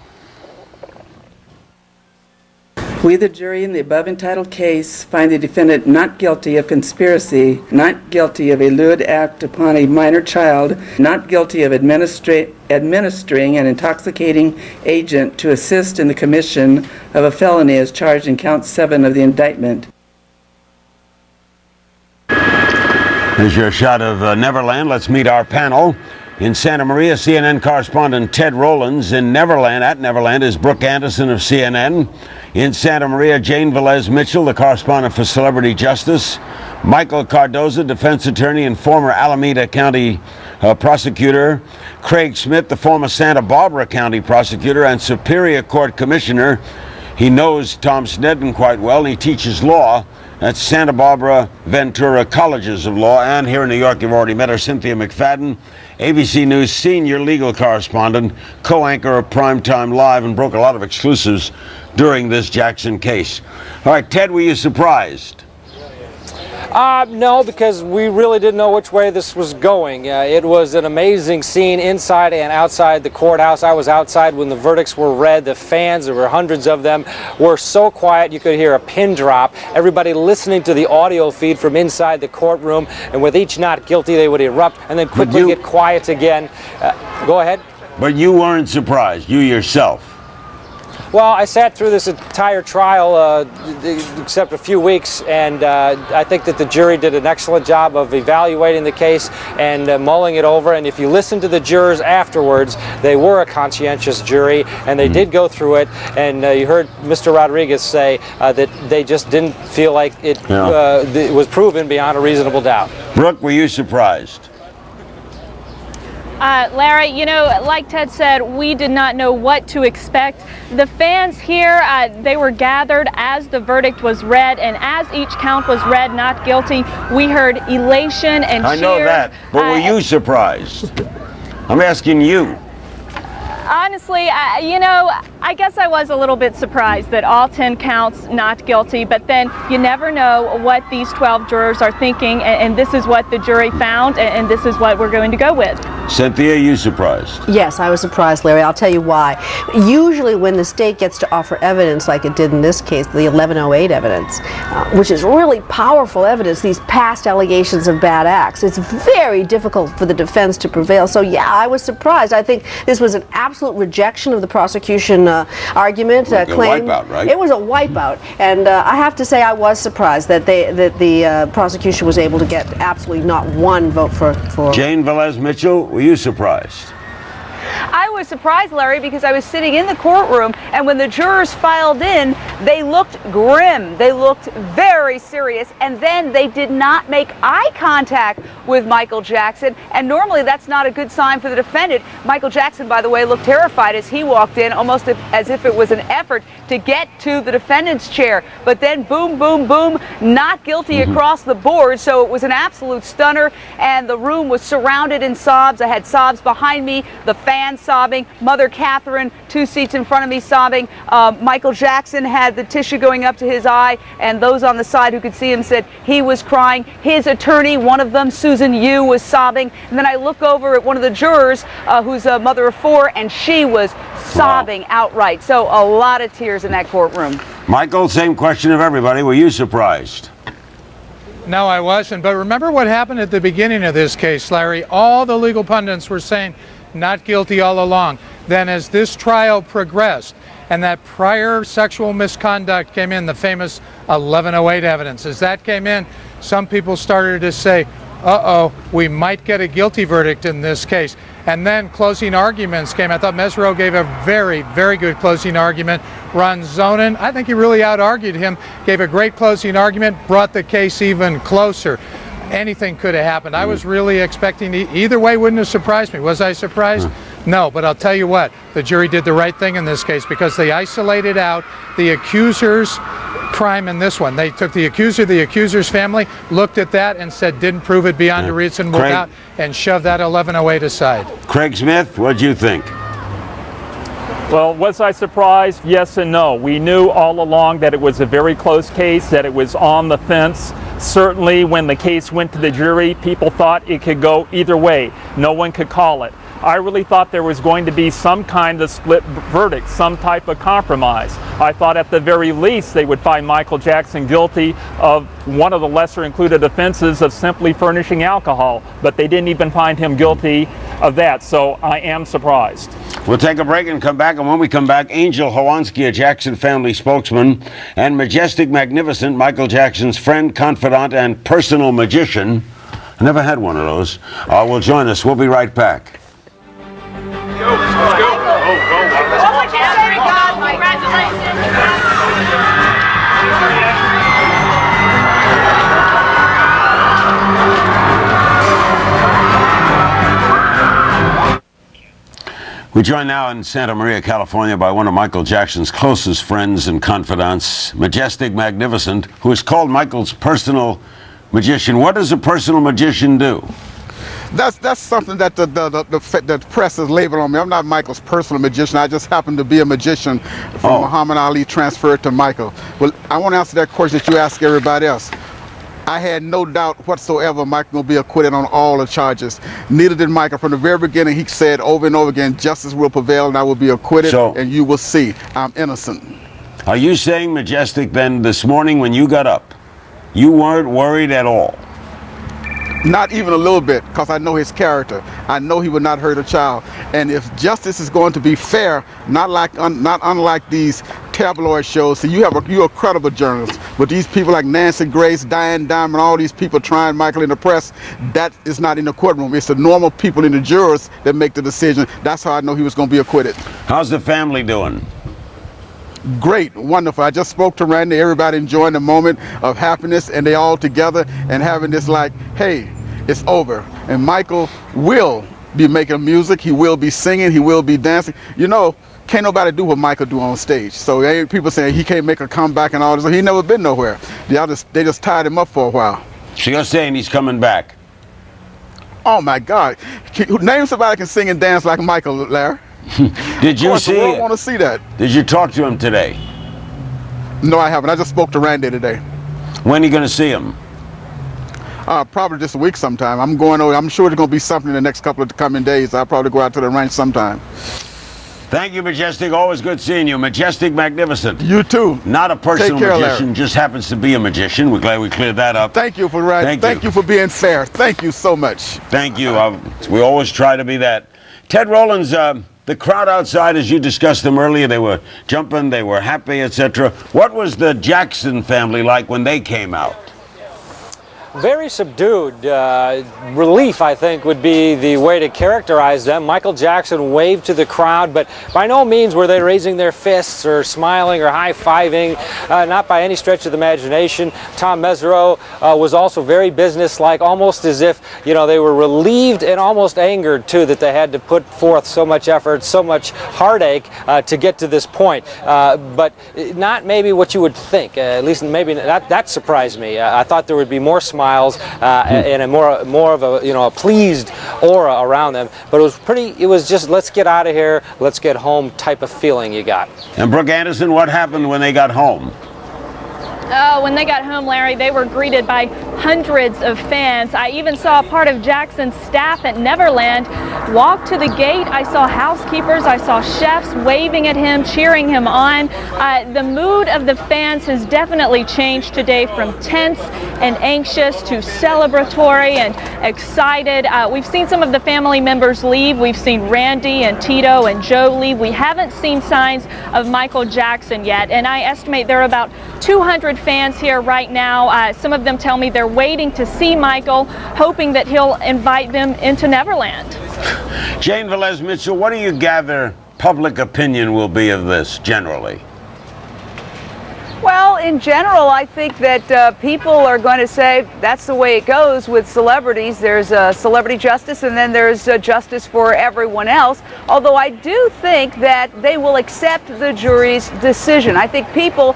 We, the jury, in the above entitled case, find the defendant not guilty of conspiracy, not guilty of a lewd act upon a minor child, not guilty of administering an intoxicating agent to assist in the commission of a felony as charged in count 7 of the indictment. Here's your shot of Neverland. Let's meet our panel. In Santa Maria, CNN correspondent Ted Rowlands. In Neverland, at Neverland, is Brooke Anderson of CNN. In Santa Maria, Jane Velez Mitchell, the correspondent for Celebrity Justice. Michael Cardoza, defense attorney and former Alameda County prosecutor. Craig Smith, the former Santa Barbara County prosecutor and Superior Court commissioner. He knows Tom Sneddon quite well, and he teaches law at Santa Barbara Ventura Colleges of Law. And here in New York, you've already met her, Cynthia McFadden, ABC News senior legal correspondent, co-anchor of Primetime Live, and broke a lot of exclusives during this Jackson case. All right, Ted, were you surprised? No, because we really didn't know which way this was going. It was an amazing scene inside and outside the courthouse. I was outside when the verdicts were read. The fans, there were hundreds of them, were so quiet you could hear a pin drop. Everybody listening to the audio feed from inside the courtroom, and with each not guilty, they would erupt and then quickly get quiet again. Go ahead. But you weren't surprised, you yourself. Well, I sat through this entire trial, except a few weeks, and I think that the jury did an excellent job of evaluating the case and mulling it over. And if you listen to the jurors afterwards, they were a conscientious jury, and they did go through it. And you heard Mr. Rodriguez say that they just didn't feel like it was proven beyond a reasonable doubt. Brooke, were you surprised? Larry, you know, like Ted said, we did not know what to expect. The fans here, they were gathered as the verdict was read, and as each count was read not guilty, we heard elation and cheers. I know that, but were you surprised? I'm asking you. Honestly, you know, I guess I was a little bit surprised that all 10 counts not guilty, but then you never know what these 12 jurors are thinking, and this is what the jury found, and this is what we're going to go with. Cynthia, you surprised? Yes, I was surprised, Larry. I'll tell you why. Usually when the state gets to offer evidence like it did in this case, the 1108 evidence, which is really powerful evidence, these past allegations of bad acts, it's very difficult for the defense to prevail. So yeah, I was surprised. I think this was an absolute rejection of the prosecution argument. Like claim. A wipeout, right? It was a wipeout. And I have to say I was surprised that the prosecution was able to get absolutely not one vote for... Jane Velez Mitchell, were you surprised? I was surprised, Larry, because I was sitting in the courtroom, and when the jurors filed in, they looked grim. They looked very serious, and then they did not make eye contact with Michael Jackson, and normally that's not a good sign for the defendant. Michael Jackson, by the way, looked terrified as he walked in, almost as if it was an effort to get to the defendant's chair. But then boom, boom, boom, not guilty across the board, so it was an absolute stunner, and the room was surrounded in sobs. I had sobs behind me, the fans sobbing, Mother Catherine 2 seats in front of me sobbing. Michael Jackson had the tissue going up to his eye, and those on the side who could see him said he was crying. His attorney, one of them, Susan Yu, was sobbing. And then I look over at one of the jurors, who's a mother of 4, and she was sobbing outright. So a lot of tears in that courtroom. Michael, same question of everybody. Were you surprised? No, I wasn't. But remember what happened at the beginning of this case, Larry? All the legal pundits were saying not guilty all along. Then as this trial progressed and that prior sexual misconduct came in, the famous 1108 evidence, as that came in, some people started to say, uh-oh, we might get a guilty verdict in this case. And then closing arguments came. I thought Mesereau gave a very, very good closing argument. Ron Zonin, I think he really out-argued him, gave a great closing argument, brought the case even closer. Anything could have happened. I was really expecting either way. Wouldn't have surprised me. Was I surprised? No, but I'll tell you what, the jury did the right thing in this case because they isolated out the accuser's crime in this one. They took the accuser, the accuser's family, looked at that and said didn't prove it beyond a reasonable doubt, and shoved that 1108 aside. Craig Smith, what'd you think? Well, was I surprised? Yes and no. We knew all along that it was a very close case, that it was on the fence. Certainly when the case went to the jury, people thought it could go either way. No one could call it. I really thought there was going to be some kind of split verdict, some type of compromise. I thought at the very least they would find Michael Jackson guilty of one of the lesser included offenses of simply furnishing alcohol, but they didn't even find him guilty of that, so I am surprised. We'll take a break and come back, and when we come back, Angel Hawansky, a Jackson family spokesman, and Majestic Magnificent, Michael Jackson's friend, confidant, and personal magician, I never had one of those, will join us. We'll be right back. Let's go. We're joined now in Santa Maria, California by one of Michael Jackson's closest friends and confidants, Majestic Magnificent, who is called Michael's personal magician. What does a personal magician do? That's something that the press has labeled on me. I'm not Michael's personal magician. I just happen to be a magician from Muhammad Ali transferred to Michael. Well, I want to answer that question that you ask everybody else. I had no doubt whatsoever Michael will be acquitted on all the charges. Neither did Michael. From the very beginning, he said over and over again, justice will prevail and I will be acquitted, and you will see I'm innocent. Are you saying, Majestic, then this morning when you got up, you weren't worried at all? Not even a little bit, because I know his character. I know he would not hurt a child. And if justice is going to be fair, not unlike these tabloid shows, so you're a credible journalist. But these people like Nancy Grace, Diane Diamond, all these people trying Michael in the press, that is not in the courtroom. It's the normal people in the jurors that make the decision. That's how I know he was going to be acquitted. How's the family doing? Great, wonderful. I just spoke to Randy. Everybody enjoying the moment of happiness, and they all together and having this like, hey, it's over. And Michael will be making music. He will be singing. He will be dancing. You know, can't nobody do what Michael do on stage. So people saying he can't make a comeback and all this. He never been nowhere. They just tied him up for a while. So you're saying he's coming back? Oh my God! Name somebody can sing and dance like Michael, Larry. Did you see? I want to see that. Did you talk to him today? No, I haven't. I just spoke to Randy today. When are you going to see him? Probably this week sometime. I'm going over. I'm sure there's going to be something in the next couple of coming days. I'll probably go out to the ranch sometime. Thank you, Majestic. Always good seeing you. Majestic Magnificent. You too. Not a personal Take care, magician, Larry. Just happens to be a magician. We're glad we cleared that up. Thank you for writing. Thank you for being fair. Thank you so much. Thank you. We always try to be that. Ted Rollins, the crowd outside, as you discussed them earlier, they were jumping, they were happy, etc. What was the Jackson family like when they came out? Very subdued. Relief, I think, would be the way to characterize them. Michael Jackson waved to the crowd, but by no means were they raising their fists or smiling or high-fiving, not by any stretch of the imagination. Tom Mesereau was also very businesslike, almost as if, you know, they were relieved and almost angered, too, that they had to put forth so much effort, so much heartache to get to this point. But not maybe what you would think, at least maybe that surprised me. I thought there would be more smiles and a more of a, you know, a pleased aura around them, but it was just let's get out of here, let's get home type of feeling you got. And Brooke Anderson, what happened when they got home? Oh, when they got home, Larry, they were greeted by hundreds of fans. I even saw part of Jackson's staff at Neverland walk to the gate. I saw housekeepers, I saw chefs waving at him, cheering him on. The mood of the fans has definitely changed today from tense and anxious to celebratory and excited. We've seen some of the family members leave. We've seen Randy and Tito and Joe leave. We haven't seen signs of Michael Jackson yet, and I estimate there are about 200 fans here right now. Some of them tell me they're waiting to see Michael, hoping that he'll invite them into Neverland. Jane Velez Mitchell, what do you gather public opinion will be of this generally? Well, in general, I think that people are going to say that's the way it goes with celebrities. There's celebrity justice, and then there's justice for everyone else. Although I do think that they will accept the jury's decision. I think people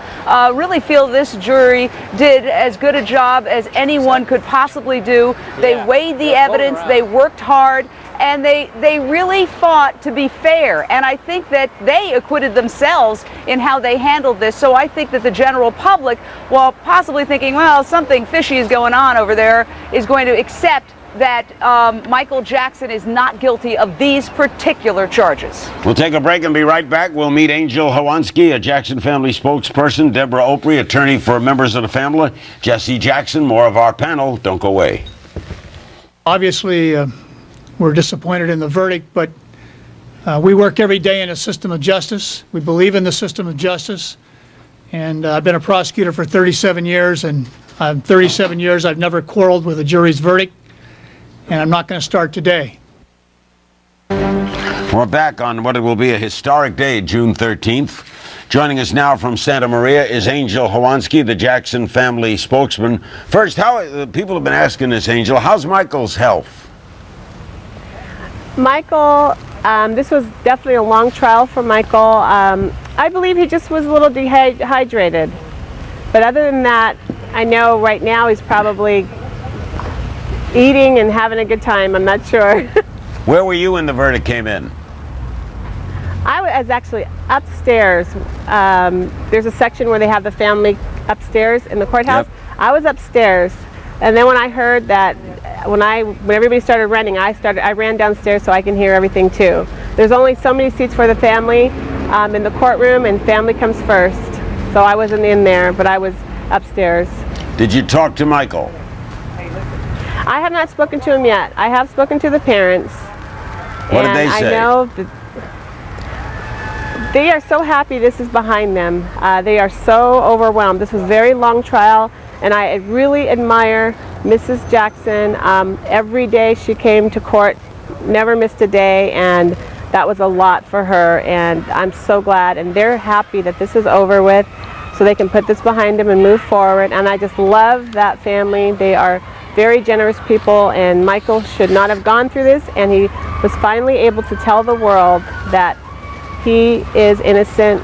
really feel this jury did as good a job as anyone could possibly do. They weighed the evidence, they worked hard, and they really fought to be fair. And I think that they acquitted themselves in how they handled this. So I think that the general public, while possibly thinking, well, something fishy is going on over there, is going to accept that Michael Jackson is not guilty of these particular charges. We'll take a break and be right back. We'll meet Angel Hawansky, a Jackson family spokesperson, Deborah Opry, attorney for members of the family, Jesse Jackson, more of our panel. Don't go away. Obviously, we're disappointed in the verdict, but we work every day in a system of justice. We believe in the system of justice. And I've been a prosecutor for 37 years, and 37 years I've never quarreled with a jury's verdict. And I'm not going to start today. We're back on what it will be a historic day, June 13th. Joining us now from Santa Maria is Angel Hawansky, the Jackson family spokesman. First, people have been asking this, Angel, how's Michael's health? Michael, this was definitely a long trial for Michael. I believe he just was a little dehydrated. But other than that, I know right now he's probably eating and having a good time. I'm not sure. Where were you when the verdict came in? I was actually upstairs. There's a section where they have the family upstairs in the courthouse. Yep. I was upstairs, and then when I heard that, when everybody started running, I ran downstairs so I can hear everything too. There's only so many seats for the family in the courtroom, and family comes first. So I wasn't in there, but I was upstairs. Did you talk to Michael? I have not spoken to him yet. I have spoken to the parents. What did they say? I know that they are so happy this is behind them. They are so overwhelmed. This was a very long trial, and I really admire Mrs. Jackson. Every day she came to court, never missed a day, and that was a lot for her, and I'm so glad. And they're happy that this is over with, so they can put this behind them and move forward. And I just love that family. They are very generous people, and Michael should not have gone through this, and he was finally able to tell the world that he is innocent,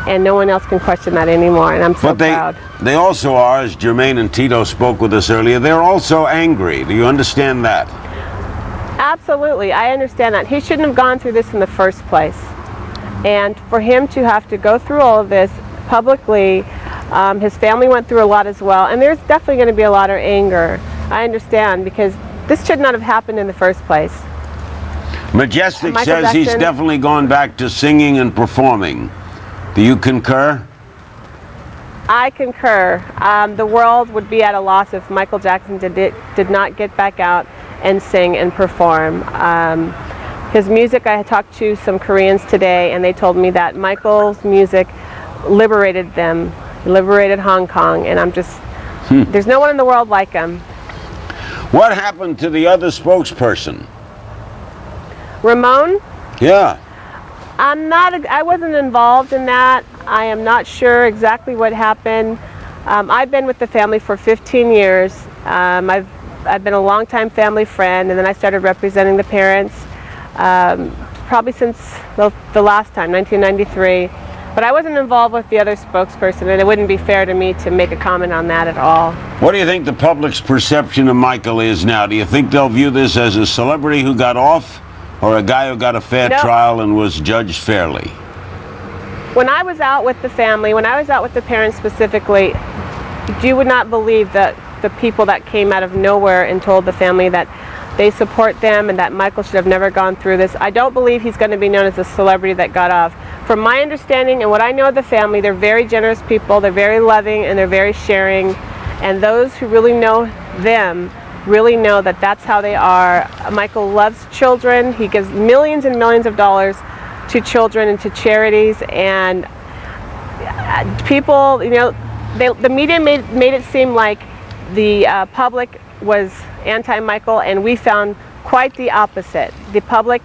and no one else can question that anymore, and I'm so proud. They also are, as Jermaine and Tito spoke with us earlier, they're also angry. Do you understand that? Absolutely, I understand that. He shouldn't have gone through this in the first place, and for him to have to go through all of this publicly, his family went through a lot as well, and there's definitely going to be a lot of anger. I understand, because this should not have happened in the first place. Majestic says he's definitely gone back to singing and performing. Do you concur? I concur. The world would be at a loss if Michael Jackson did not get back out and sing and perform. His music, I talked to some Koreans today, and they told me that Michael's music liberated them, liberated Hong Kong, and I'm just, there's no one in the world like him. What happened to the other spokesperson? Ramon? Yeah. I wasn't involved in that. I am not sure exactly what happened. I've been with the family for 15 years. I've been a longtime family friend, and then I started representing the parents probably since the last time, 1993. But I wasn't involved with the other spokesperson, and it wouldn't be fair to me to make a comment on that at all. What do you think the public's perception of Michael is now? Do you think they'll view this as a celebrity who got off, or a guy who got a fair trial and was judged fairly? When I was out with the family, when I was out with the parents specifically, you would not believe that the people that came out of nowhere and told the family that they support them and that Michael should have never gone through this. I don't believe he's going to be known as a celebrity that got off. From my understanding and what I know of the family, they're very generous people, they're very loving, and they're very sharing. And those who really know them really know that that's how they are. Michael loves children. He gives millions and millions of dollars to children and to charities. And people, you know, the media made it seem like the public was anti-Michael, and we found quite the opposite. The public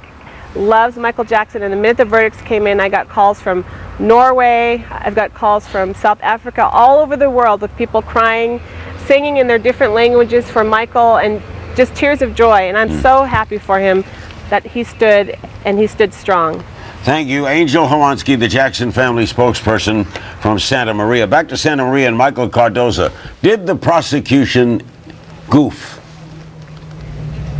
loves Michael Jackson, and the minute the verdicts came in, I got calls from Norway, I've got calls from South Africa, all over the world, with people crying, singing in their different languages for Michael, and just tears of joy. And I'm so happy for him that he stood, and he stood strong. Thank you. Angel Hawansky, the Jackson family spokesperson from Santa Maria. Back to Santa Maria and Michael Cardoza. Did the prosecution goof?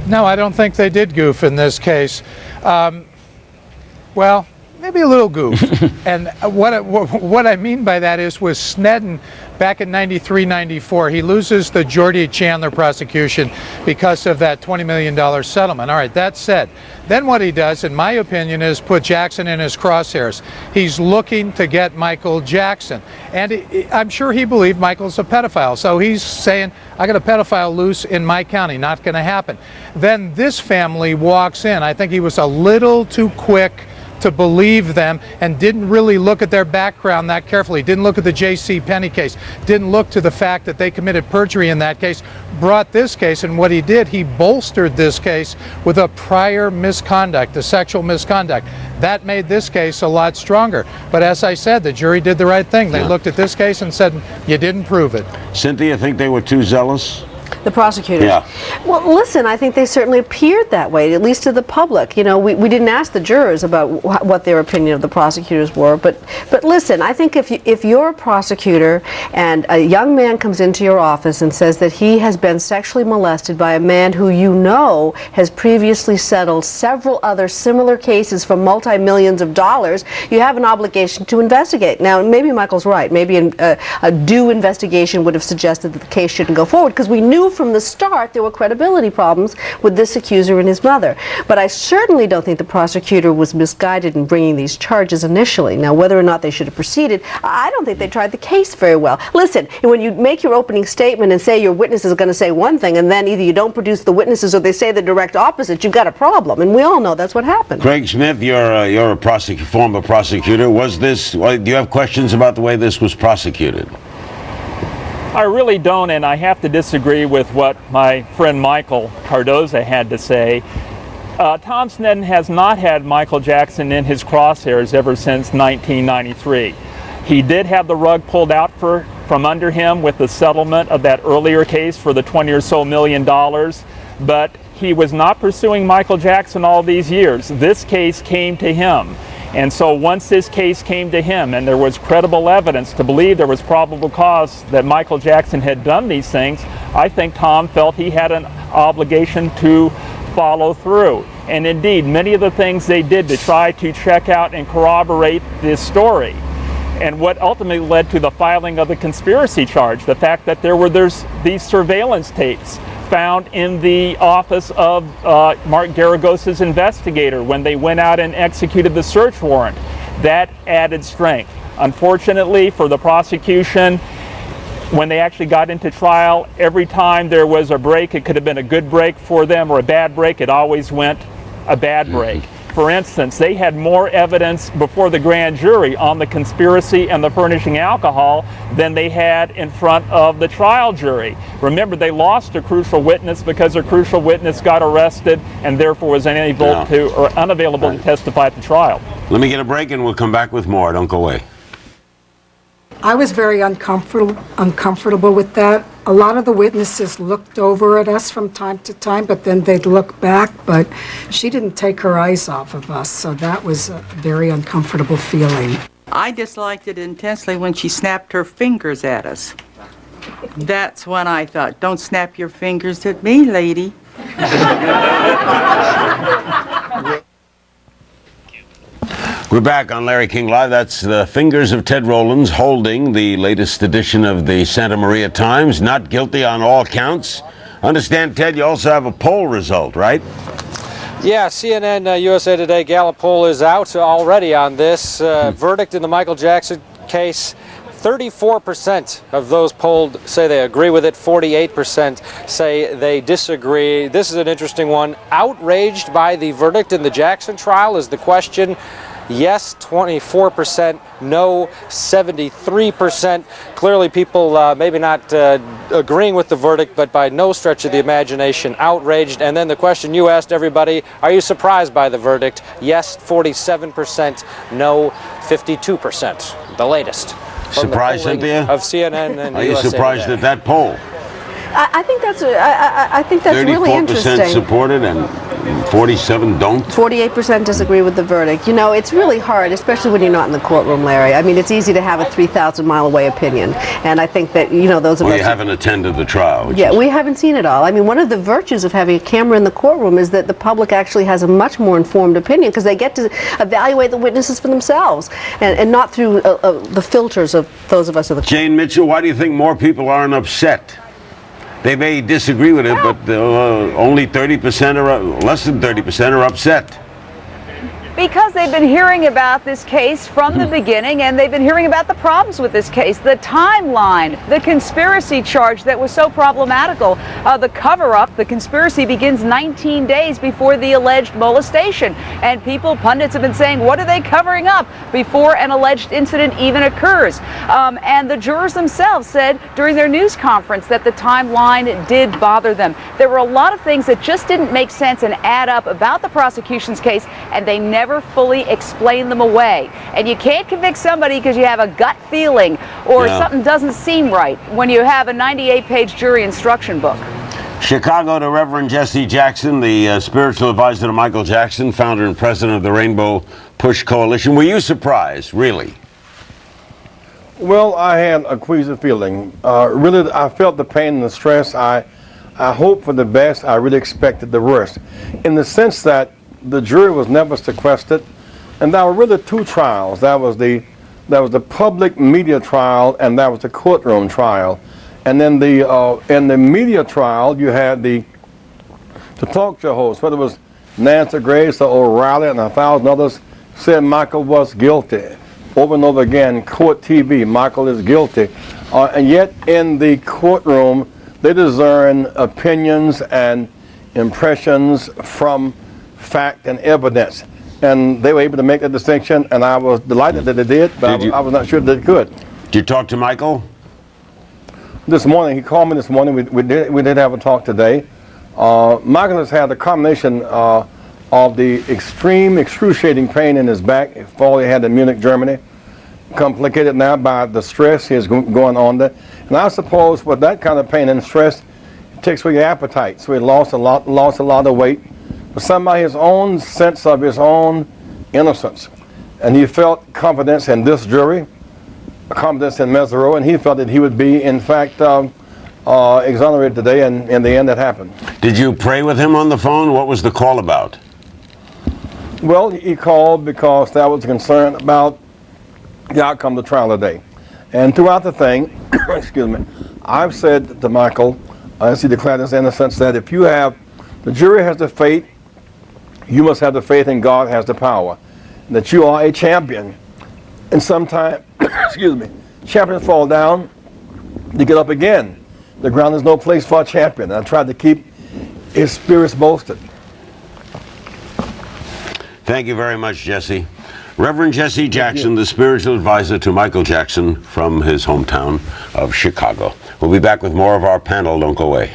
No, I don't think they did goof in this case. Well, maybe a little goof. And what I mean by that is with Sneddon back in 93, 94, he loses the Geordie Chandler prosecution because of that $20 million settlement. All right, that said, then what he does, in my opinion, is put Jackson in his crosshairs. He's looking to get Michael Jackson. And I'm sure he believed Michael's a pedophile. So he's saying, I got a pedophile loose in my county, not going to happen. Then this family walks in. I think he was a little too quick to believe them and didn't really look at their background that carefully, didn't look at the J.C. Penney case, didn't look to the fact that they committed perjury in that case, brought this case, and what he did, he bolstered this case with a prior misconduct, a sexual misconduct. That made this case a lot stronger. But as I said, the jury did the right thing. They looked at this case and said, you didn't prove it. Cynthia, think they were too zealous? The prosecutors? Yeah. Well, listen, I think they certainly appeared that way, at least to the public. You know, we didn't ask the jurors about what their opinion of the prosecutors were, but listen, I think if you're a prosecutor and a young man comes into your office and says that he has been sexually molested by a man who you know has previously settled several other similar cases for multi-millions of dollars, you have an obligation to investigate. Now, maybe Michael's right. Maybe a due investigation would have suggested that the case shouldn't go forward, because we knew from the start there were credibility problems with this accuser and his mother. But I certainly don't think the prosecutor was misguided in bringing these charges initially. Now, whether or not they should have proceeded, I don't think they tried the case very well. Listen, when you make your opening statement and say your witness is going to say one thing, and then either you don't produce the witnesses or they say the direct opposite, you've got a problem. And we all know that's what happened. Craig Smith, you're a former prosecutor. Do you have questions about the way this was prosecuted? I really don't, and I have to disagree with what my friend Michael Cardoza had to say. Tom Sneddon has not had Michael Jackson in his crosshairs ever since 1993. He did have the rug pulled out from under him with the settlement of that earlier case for the $20 or so million, but he was not pursuing Michael Jackson all these years. This case came to him. And so once this case came to him and there was credible evidence to believe there was probable cause that Michael Jackson had done these things, I think Tom felt he had an obligation to follow through. And indeed, many of the things they did to try to check out and corroborate this story. And what ultimately led to the filing of the conspiracy charge, the fact that there's these surveillance tapes found in the office of Mark Garagos's investigator when they went out and executed the search warrant. That added strength. Unfortunately for the prosecution, when they actually got into trial, every time there was a break, it could have been a good break for them or a bad break, it always went a bad break. For instance, they had more evidence before the grand jury on the conspiracy and the furnishing alcohol than they had in front of the trial jury. Remember, they lost a crucial witness because a crucial witness got arrested and therefore was unavailable to testify at the trial. Let me get a break and we'll come back with more. Don't go away. I was very uncomfortable with that. A lot of the witnesses looked over at us from time to time, but then they'd look back, but she didn't take her eyes off of us, so that was a very uncomfortable feeling. I disliked it intensely when she snapped her fingers at us. That's when I thought, don't snap your fingers at me, lady. We're back on Larry King Live. That's the fingers of Ted Rowlands holding the latest edition of the Santa Maria Times. Not guilty on all counts. Understand, Ted, you also have a poll result, right? Yeah, CNN USA Today Gallup poll is out already on this. Verdict in the Michael Jackson case. 34% of those polled say they agree with it. 48% say they disagree. This is an interesting one. Outraged by the verdict in the Jackson trial is the question. Yes, 24%. No, 73%. Clearly people maybe not agreeing with the verdict, but by no stretch of the imagination outraged. And then the question you asked everybody, are you surprised by the verdict? Yes, 47%. No, 52%. The latest. Surprised, Cynthia? Of CNN and Are you USA surprised Today. at that poll? I think that's really interesting. 34% supported and 47 don't? 48% disagree with the verdict. You know, it's really hard, especially when you're not in the courtroom, Larry. I mean, it's easy to have a 3,000-mile-away opinion. And I think that, you know, those of us... Well, you haven't attended the trial. Yeah, we haven't seen it all. I mean, one of the virtues of having a camera in the courtroom is that the public actually has a much more informed opinion because they get to evaluate the witnesses for themselves and not through the filters of those of us in the courtroom. Jane Mitchell, why do you think more people aren't upset? They may disagree with it, but only 30% or less than 30% are upset. Because they've been hearing about this case from the beginning, and they've been hearing about the problems with this case, the timeline, the conspiracy charge that was so problematical, the cover-up. The conspiracy begins 19 days before the alleged molestation, and pundits have been saying, what are they covering up before an alleged incident even occurs? And the jurors themselves said during their news conference that the timeline did bother them. There were a lot of things that just didn't make sense and add up about the prosecution's case, and they never fully explain them away. And you can't convict somebody because you have a gut feeling or something doesn't seem right when you have a 98-page jury instruction book. Chicago to Reverend Jesse Jackson, the spiritual advisor to Michael Jackson, founder and president of the Rainbow Push Coalition. Were you surprised, really? Well, I had a queasy feeling. Really, I felt the pain and the stress. I hoped for the best. I really expected the worst. In the sense that the jury was never sequestered, and there were really two trials. That was the public media trial, and that was the courtroom trial. And then in the media trial, you had the talk show host, whether it was Nancy Grace or O'Reilly and 1,000 others, said Michael was guilty. Over and over again, court TV, Michael is guilty. And yet in the courtroom, they discern opinions and impressions from fact and evidence, and they were able to make the distinction, and I was delighted that they did, but I was not sure that they could. Did you talk to Michael? This morning, he called me this morning. We did have a talk today. Michael has had a combination of the extreme excruciating pain in his back, fall he had in Munich, Germany, complicated now by the stress he is going on there. And I suppose with that kind of pain and stress, it takes away your appetite. So he lost a lot of weight. But somehow his own sense of his own innocence. And he felt confidence in this jury, confidence in Mesereau, and he felt that he would be, in fact, exonerated today, and in the end that happened. Did you pray with him on the phone? What was the call about? Well, he called because there was concern about the outcome of the trial today. And throughout the thing, excuse me, I've said to Michael, as he declared his innocence, that if you have, the jury has the fate, you must have the faith and God has the power. That you are a champion. And sometimes, excuse me, champions fall down, they get up again. The ground is no place for a champion. And I tried to keep his spirits bolstered. Thank you very much, Jesse. Reverend Jesse Jackson, the spiritual advisor to Michael Jackson from his hometown of Chicago. We'll be back with more of our panel. Don't go away.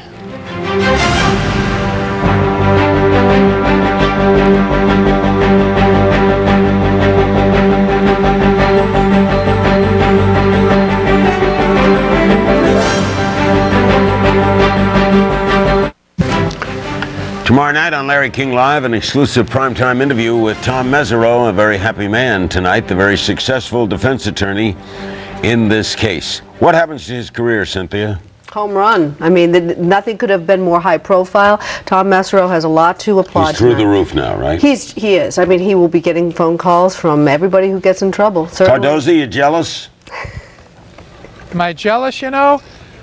Tomorrow night on Larry King Live, an exclusive primetime interview with Tom Mesereau, a very happy man tonight, the very successful defense attorney in this case. What happens to his career, Cynthia? Home run. I mean, nothing could have been more high profile. Tom Mesereau has a lot to applaud. He's through the roof now, right? He is. I mean, he will be getting phone calls from everybody who gets in trouble. Certainly. Cardozo, you jealous? Am I jealous, you know?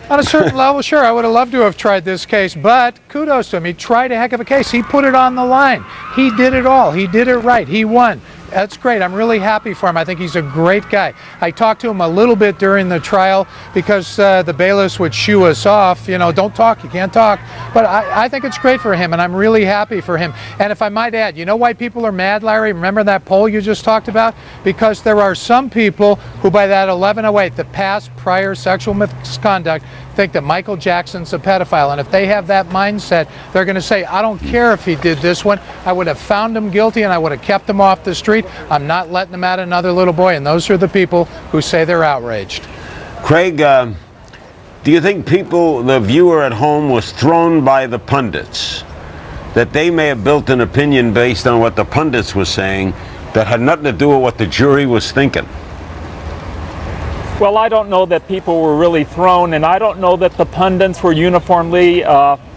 On a certain level, sure, I would have loved to have tried this case, but kudos to him. He tried a heck of a case. He put it on the line. He did it all. He did it right. He won. That's great. I'm really happy for him. I think he's a great guy. I talked to him a little bit during the trial because the bailiffs would shoo us off. You know, don't talk, you can't talk. But I think it's great for him, and I'm really happy for him. And if I might add, you know why people are mad, Larry? Remember that poll you just talked about? Because there are some people who by that 1108, the past prior sexual misconduct, think that Michael Jackson's a pedophile. And if they have that mindset, they're going to say, I don't care if he did this one. I would have found him guilty and I would have kept him off the street. I'm not letting him at another little boy. And those are the people who say they're outraged. Craig, do you think the viewer at home was thrown by the pundits? that they may have built an opinion based on what the pundits were saying that had nothing to do with what the jury was thinking? Well, I don't know that people were really thrown, and I don't know that the pundits were uniformly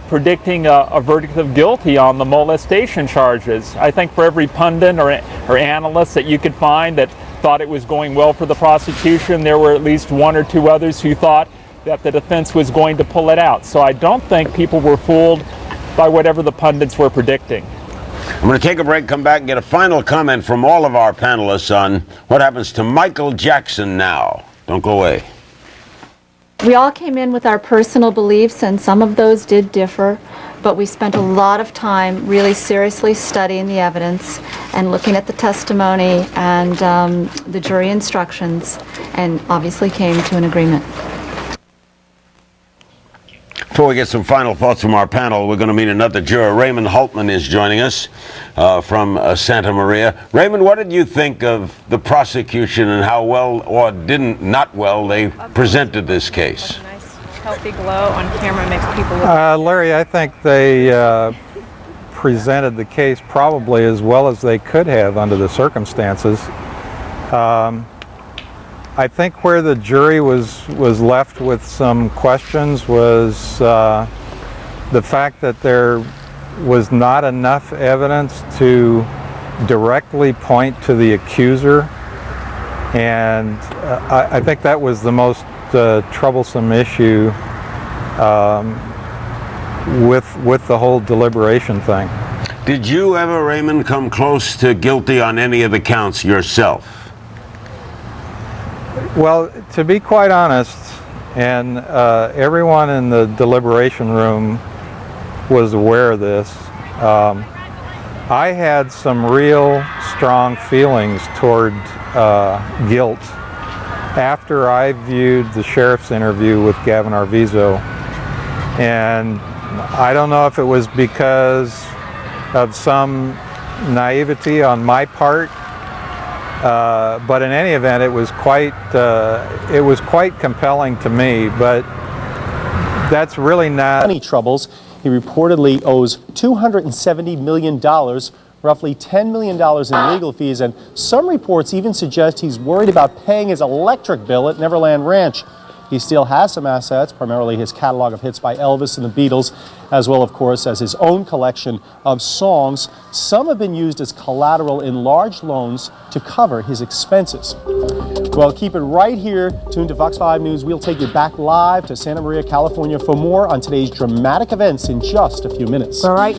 predicting a verdict of guilty on the molestation charges. I think for every pundit or analyst that you could find that thought it was going well for the prosecution, there were at least one or two others who thought that the defense was going to pull it out. So I don't think people were fooled by whatever the pundits were predicting. I'm going to take a break, come back, and get a final comment from all of our panelists on what happens to Michael Jackson now. Don't go away. We all came in with our personal beliefs, and some of those did differ, but we spent a lot of time really seriously studying the evidence and looking at the testimony and the jury instructions, and obviously came to an agreement. Before we get some final thoughts from our panel, we're going to meet another juror. Raymond Hultman is joining us from Santa Maria. Raymond, what did you think of the prosecution and how well or not well they presented this case? A nice healthy glow on camera makes people look Larry, I think they presented the case probably as well as they could have under the circumstances. I think where the jury was left with some questions was the fact that there was not enough evidence to directly point to the accuser, and I think that was the most troublesome issue with the whole deliberation thing. Did you ever, Raymond, come close to guilty on any of the counts yourself? Well, to be quite honest, and everyone in the deliberation room was aware of this, I had some real strong feelings toward guilt after I viewed the sheriff's interview with Gavin Arvizo. And I don't know if it was because of some naivety on my part, but in any event, it was quite compelling to me. But that's really not money troubles. He reportedly owes $270 million, roughly $10 million in legal fees, and some reports even suggest he's worried about paying his electric bill at Neverland Ranch. He still has some assets, primarily his catalog of hits by Elvis and the Beatles, as well, of course, as his own collection of songs. Some have been used as collateral in large loans to cover his expenses. Well, keep it right here, tuned to Fox 5 News. We'll take you back live to Santa Maria, California for more on today's dramatic events in just a few minutes. All right.